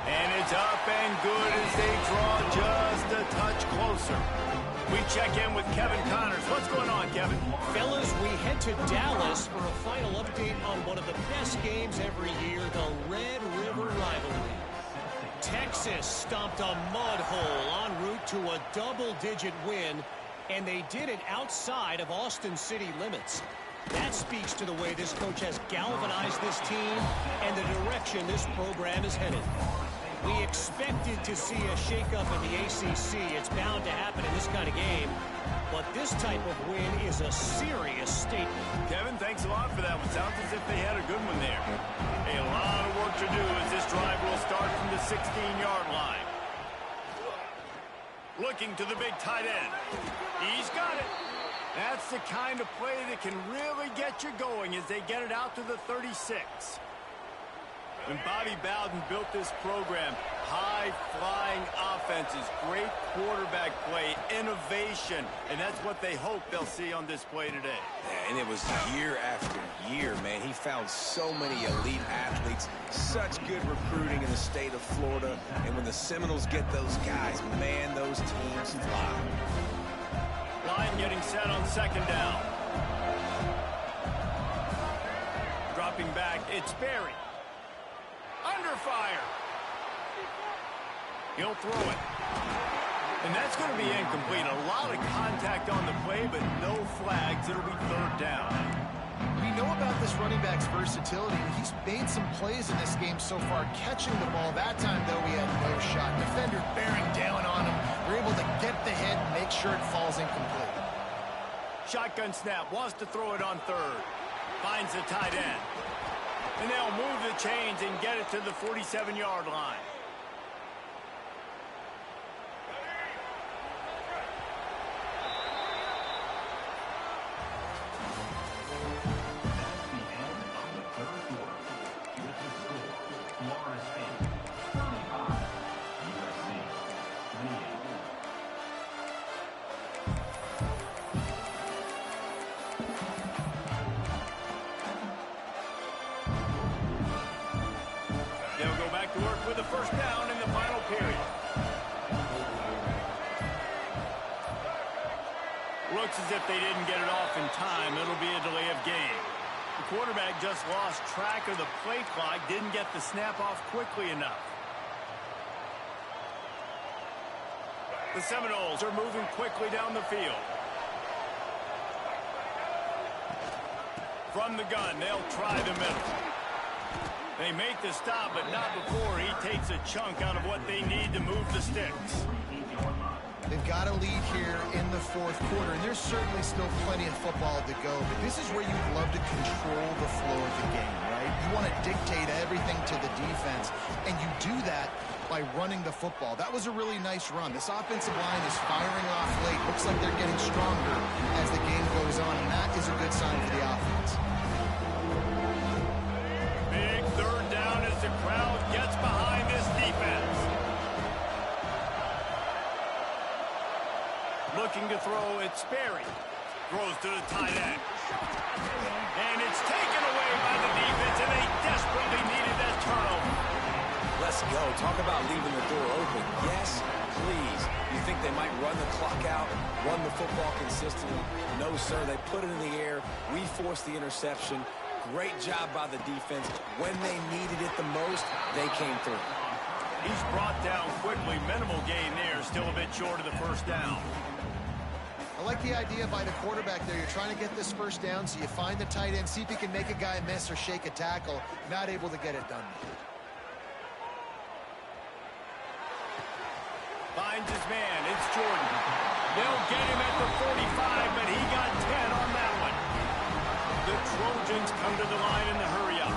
And it's up and good as they draw just a touch closer. We check in with Kevin Connors. What's going on, Kevin? Fellas, we head to Dallas for a final update on one of the best games every year, the Red River Rivalry. Texas stomped a mud hole en route to a double-digit win, and they did it outside of Austin city limits. That speaks to the way this coach has galvanized this team and the direction this program is headed. We expected to see a shakeup in the ACC. It's bound to happen in this kind of game. But this type of win is a serious statement. Kevin, thanks a lot for that one. Sounds as if they had a good one there. A lot of work to do as this drive will start from the 16-yard line. Looking to the big tight end. He's got it. That's the kind of play that can really get you going as they get it out to the 36. When Bobby Bowden built this program, high-flying offenses, great quarterback play, innovation, and that's what they hope they'll see on display today. Yeah, and it was year after year, man. He found so many elite athletes, such good recruiting in the state of Florida, and when the Seminoles get those guys, man, those teams fly. Line getting set on 2nd down. Dropping back, it's Berry. Under fire. He'll throw it. And that's going to be incomplete. A lot of contact on the play, but no flags. It'll be 3rd down. We know about this running back's versatility. He's made some plays in this game so far, catching the ball. That time, though, he had no shot. Defender bearing down on him. They're able to get the hit and make sure it falls incomplete. Shotgun snap. Wants to throw it on 3rd. Finds the tight end. And they'll move the chains and get it to the 47-yard line. looks as if they didn't get it off in time. It'll be a delay of game. The quarterback just lost track of the play clock, didn't get the snap off quickly enough. The Seminoles are moving quickly down the field. From the gun, they'll try the middle. They make the stop, but not before he takes a chunk out of what they need to move the sticks. They've got a lead here in the fourth quarter, and there's certainly still plenty of football to go, but this is where you'd love to control the flow of the game, right? You want to dictate everything to the defense, and you do that by running the football. That was a really nice run. This offensive line is firing off late. Looks like they're getting stronger as the game goes on, and that is a good sign for the offense. Big third down as the crowd gets behind this defense. Looking to throw, it's Sperry. Throws to the tight end. And it's taken away by the defense, and they desperately needed that turnover. Let's go. Talk about leaving the door open. Yes, please. You think they might run the clock out, run the football consistently? No, sir. They put it in the air. We forced the interception. Great job by the defense. When they needed it the most, they came through. He's brought down quickly. Minimal gain there. Still a bit short of the first down. I like the idea by the quarterback there. You're trying to get this first down, so you find the tight end, see if he can make a guy miss or shake a tackle. Not able to get it done. Finds his man. It's Jordan. They'll get him at the 45, but he got 10 on that one. The Trojans come to the line in the hurry up.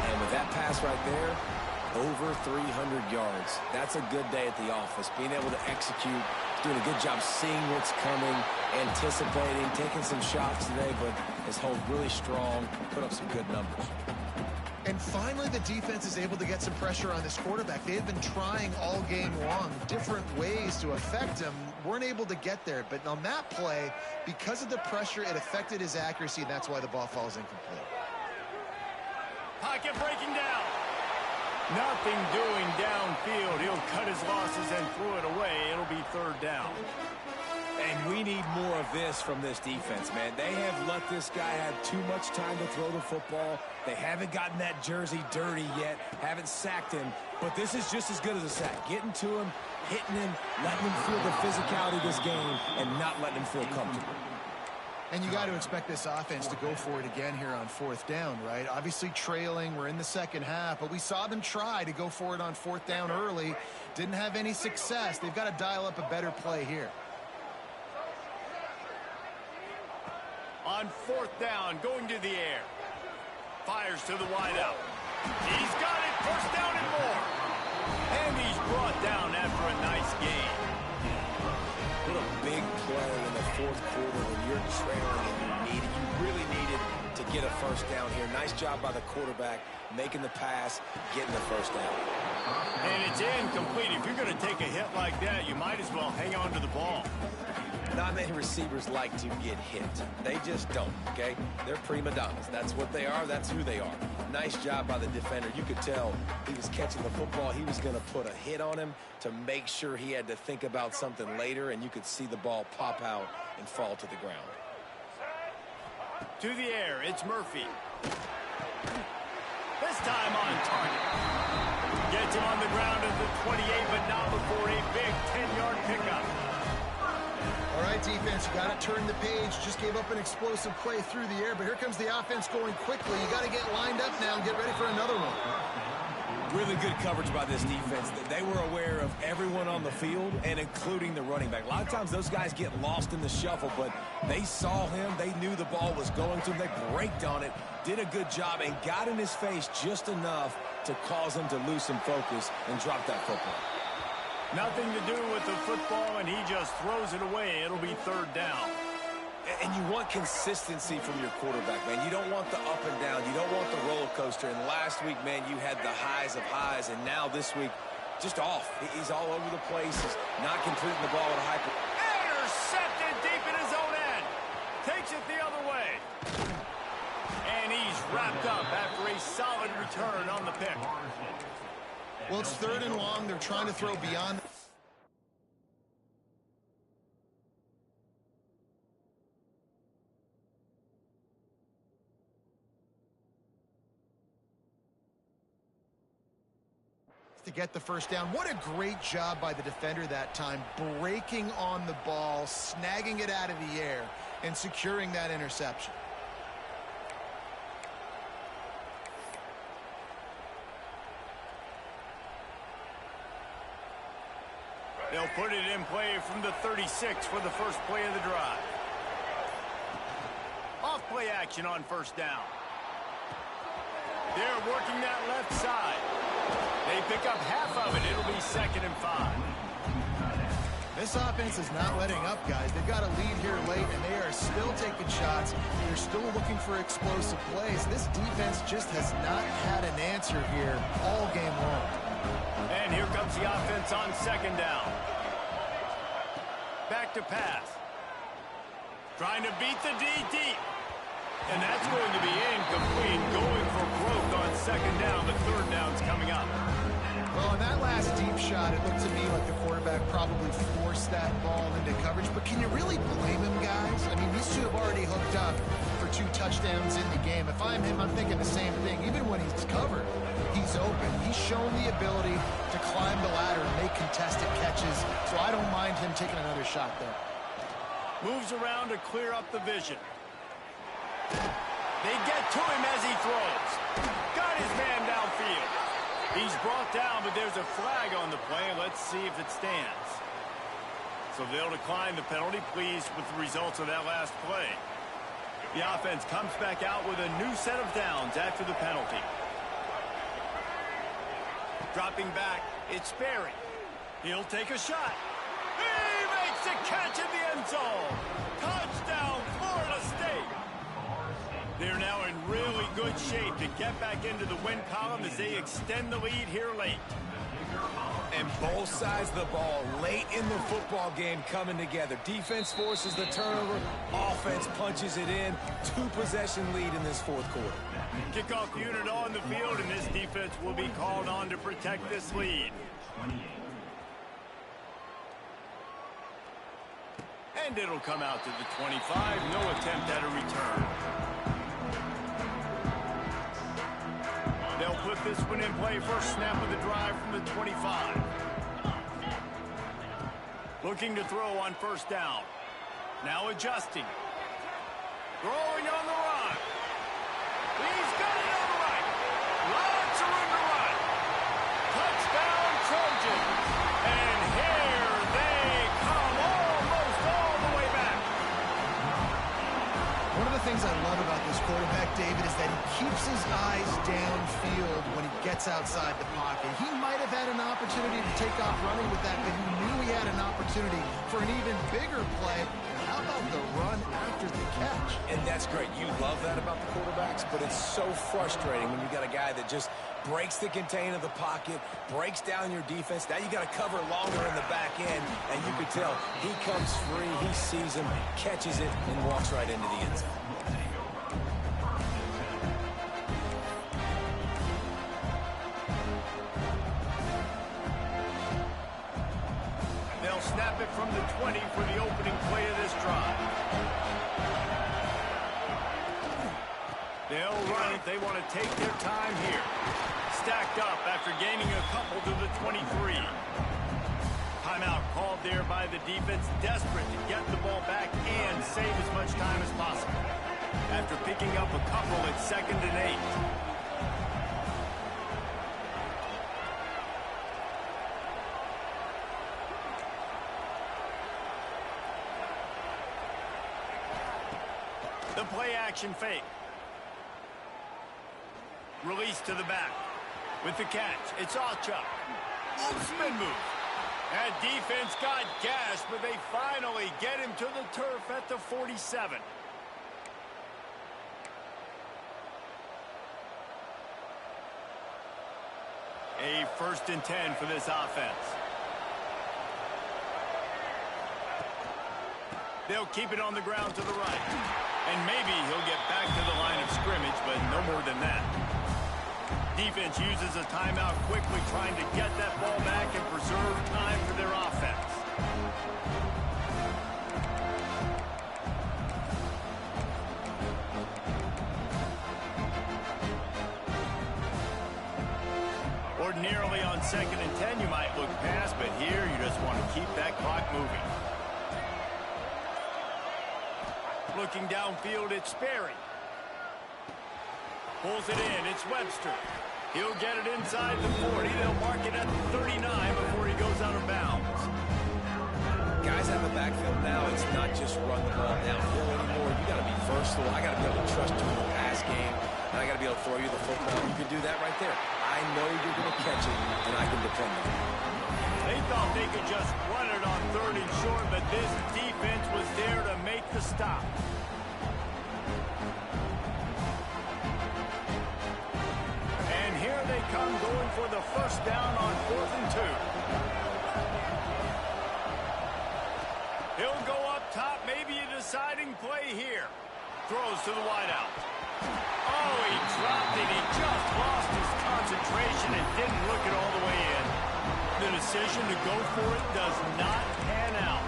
And with that pass right there, over 300 yards. That's a good day at the office. Being able to execute, doing a good job seeing what's coming, anticipating, taking some shots today, but has held really strong, put up some good numbers. And finally, the defense is able to get some pressure on this quarterback. They had been trying all game long different ways to affect him. Weren't able to get there. But on that play, because of the pressure, it affected his accuracy, and that's why the ball falls incomplete. Pocket breaking down. Nothing doing downfield. He'll cut his losses and throw it away. It'll be third down. And we need more of this from this defense, man. They have let this guy have too much time to throw the football. They haven't gotten that jersey dirty yet, haven't sacked him. But this is just as good as a sack. Getting to him, hitting him, letting him feel the physicality of this game, and not letting him feel comfortable. And you got to expect this offense to go for it again here on fourth down, right? Obviously trailing, we're in the second half, but we saw them try to go for it on fourth down early. Didn't have any success. They've got to dial up a better play here. On fourth down, going to the air. Fires to the wideout. He's got it, first down and more. And he's brought down after a nice gain. What a big play in the fourth quarter when you're trailing and you really needed to get a first down here. Nice job by the quarterback, making the pass, getting the first down. And it's incomplete. If you're going to take a hit like that, you might as well hang on to the ball. Not many receivers like to get hit. They just don't, okay? They're prima donnas. That's what they are. That's who they are. Nice job by the defender. You could tell he was catching the football. He was going to put a hit on him to make sure he had to think about something later, and you could see the ball pop out and fall to the ground. To the air, it's Murphy. This time on target. Gets him on the ground at the 28, but not before a big 10-yard pickup. All right, defense, you got to turn the page. Just gave up an explosive play through the air, but here comes the offense going quickly. You got to get lined up now and get ready for another one. Really good coverage by this defense. They were aware of everyone on the field, and including the running back. A lot of times those guys get lost in the shuffle, but they saw him. They knew the ball was going to him. They braked on it, did a good job, and got in his face just enough to cause him to lose some focus and drop that football. Nothing to do with the football, and he just throws it away. It'll be third down. And you want consistency from your quarterback, man. You don't want the up and down. You don't want the roller coaster. And last week, man, you had the highs of highs, and now this week, just off. He's all over the place. He's not completing the ball at a high point. Intercepted deep in his own end. Takes it the other way. And he's wrapped up after a solid return on the pick. Well, it's third and long. They're trying to throw beyond. to get the first down. What a great job by the defender that time, breaking on the ball, snagging it out of the air, and securing that interception. They'll put it in play from the 36 for the first play of the drive. Off play action on first down. They're working that left side. They pick up half of it. It'll be 2nd and 5. This offense is not letting up, guys. They've got a lead here late, and they are still taking shots. They're still looking for explosive plays. This defense just has not had an answer here all game long. And here comes the offense on 2nd down. Back to pass. Trying to beat the D deep. And that's going to be incomplete. Going for broke on 2nd down. The 3rd down's coming up. Well, on that last deep shot, it looked to me like the quarterback probably forced that ball into coverage. But can you really blame him, guys? I mean, these two have already hooked up for 2 touchdowns in the game. If I'm him, I'm thinking the same thing. Even when he's covered, he's open. He's shown the ability to climb the ladder and make contested catches. So I don't mind him taking another shot there. Moves around to clear up the vision. They get to him as he throws. Got his man downfield. He's brought down, but there's a flag on the play. Let's see if it stands. So they'll decline the penalty. Pleased with the results of that last play. The offense comes back out with a new set of downs after the penalty. Dropping back, it's Berry. He'll take a shot. He makes a catch in the end zone. Touchdown, Florida State. They're now in really good shape to get back into the win column as they extend the lead here late. And both sides of the ball late in the football game coming together. Defense forces the turnover. Offense punches it in. 2-possession lead in this 4th quarter. Kickoff unit on the field, and this defense will be called on to protect this lead. And it'll come out to the 25. No attempt at a return. They'll put this one in play. First snap of the drive from the 25. Looking to throw on first down. Now adjusting. Throwing on the run. He's got it on the right. Lots of room to run. Touchdown, Trojans. And here they come, almost all the way back. One of the things I love about this quarterback, David, is that he keeps his eyes downfield when he gets outside the pocket. He might have had an opportunity to take off running with that, but he knew he had an opportunity for an even bigger play. How about the run after the catch? And that's great. You love that about the quarterbacks, but it's so frustrating when you got a guy that just breaks the contain of the pocket, breaks down your defense. Now you got to cover longer in the back end, and you can tell he comes free, he sees him, catches it, and walks right into the end zone. They'll snap it from the 20 for the opening play of this drive. They'll run it. They want to take their time here. Stacked up after gaining a couple to the 23. Timeout called there by the defense, desperate to get the ball back and save as much time as possible. After picking up a couple at 2nd and 8. The play action fake. Release to the back. With the catch, it's Alchuk. Spin move. That defense got gashed, but they finally get him to the turf at the 47. A 1st and 10 for this offense. They'll keep it on the ground to the right. And maybe he'll get back to the line of scrimmage, but no more than that. Defense uses a timeout quickly, trying to get that ball back and preserve time for their offense. Ordinarily on 2nd and 10, you might look past, but here you just want to keep that clock moving. Looking downfield, it's Sperry. Pulls it in, it's Webster. He'll get it inside the 40. They'll mark it at the 39 before he goes out of bounds. Guys have a backfield now. It's not just run the ball downhill anymore. You got to be versatile. I got to be able to trust you in the pass game, and I got to be able to throw you the football. You can do that right there. I know you're going to catch it, and I can depend on it. They thought they could just run it on 3rd and short, but this defense was there to make the stop. And here they come going for the first down on 4th and 2. He'll go up top, maybe a deciding play here. Throws to the wideout. Oh, he dropped it. He just lost his concentration and didn't look it all the way in. The decision to go for it does not pan out.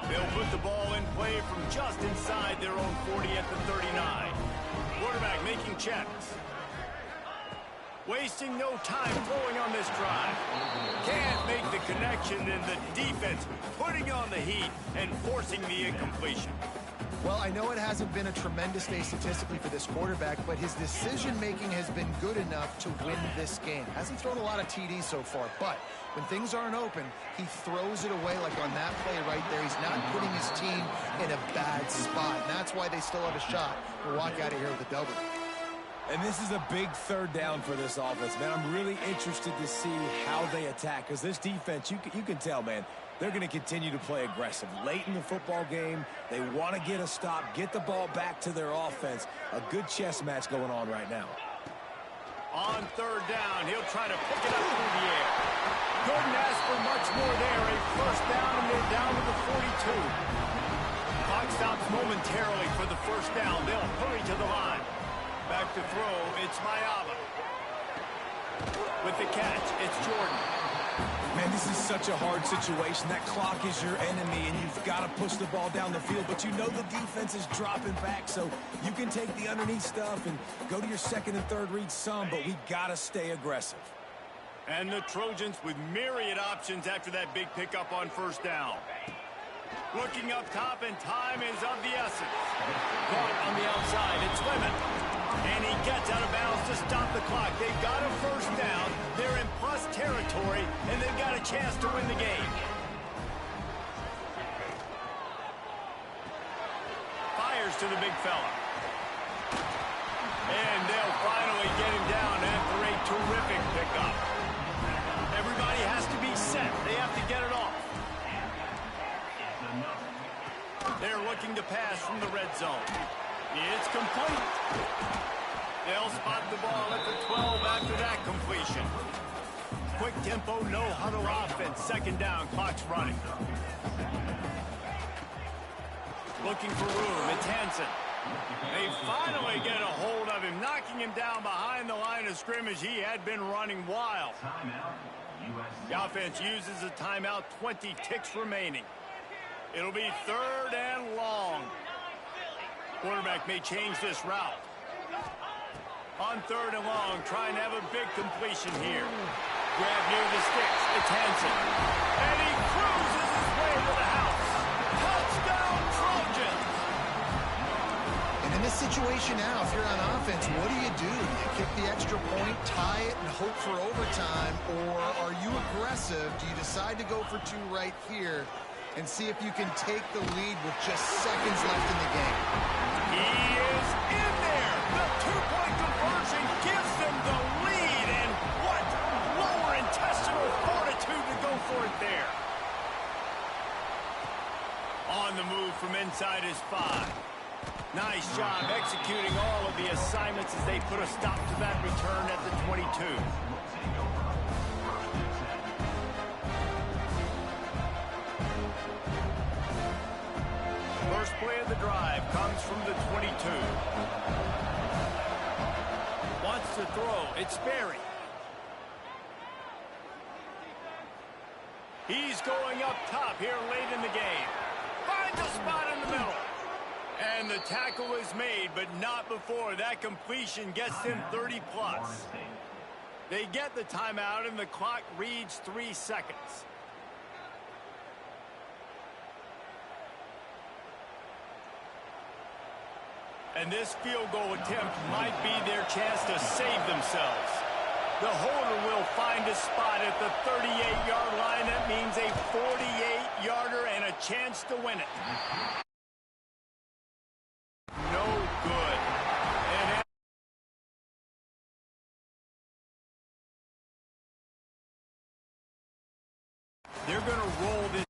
They'll put the ball in play from just inside their own 40 at the 39. Quarterback making checks. Wasting no time throwing on this drive. Can't make the connection, and the defense putting on the heat and forcing the incompletion. Well, I know it hasn't been a tremendous day statistically for this quarterback, but his decision-making has been good enough to win this game. Hasn't thrown a lot of TDs so far, but when things aren't open, he throws it away like on that play right there. He's not putting his team in a bad spot, and that's why they still have a shot to walk out of here with a double. And this is a big 3rd down for this offense, man. I'm really interested to see how they attack, because this defense, you can tell, man, they're going to continue to play aggressive. Late in the football game, they want to get a stop, get the ball back to their offense. A good chess match going on right now. On 3rd down, he'll try to pick it up through the air. Couldn't ask for much more there. A first down, and they're down to the 42. Clock stops momentarily for the first down. They'll hurry to the line. Back to throw, it's Mayaba. With the catch, it's Jordan. Man, this is such a hard situation. That clock is your enemy, and you've got to push the ball down the field, but you know the defense is dropping back, so you can take the underneath stuff and go to your 2nd and 3rd read some, but we got to stay aggressive. And the Trojans with myriad options after that big pickup on first down. Looking up top, and time is of the essence. Caught on the outside, it's Lemon. And he gets out of bounds to stop the clock. They've got a first down. They're in plus territory, and they've got a chance to win the game. Fires to the big fella. And they'll finally get him down after a terrific pickup. Everybody has to be set. They have to get it off. They're looking to pass from the red zone. It's complete. They'll spot the ball at the 12 after that completion. Quick tempo, no huddle offense. 2nd down, clock's running. Looking for room, it's Hansen. They finally get a hold of him, knocking him down behind the line of scrimmage. He had been running wild. The offense uses a timeout, 20 ticks remaining. It'll be 3rd and long. Quarterback may change this route. On 3rd and long, trying to have a big completion here. Grab near the sticks. It's Hansen. And he cruises his way to the house. Touchdown, Trojans! And in this situation now, if you're on offense, what do? You kick the extra point, tie it, and hope for overtime? Or are you aggressive? Do you decide to go for 2 right here and see if you can take the lead with just seconds left in the game? He is in there. The 2-point conversion gives them the lead. And what lower intestinal fortitude to go for it there. On the move from inside his 5. Nice job executing all of the assignments as they put a stop to that return at the 22. First play of the drive comes from the 22. Wants to throw. It's Sperry. He's going up top here late in the game. Finds a spot in the middle. And the tackle is made, but not before that completion gets them 30 plus. They get the timeout, and the clock reads 3 seconds. And this field goal attempt might be their chance to save themselves. The holder will find a spot at the 38-yard line. That means a 48-yarder and a chance to win it. No good. And they're going to roll this.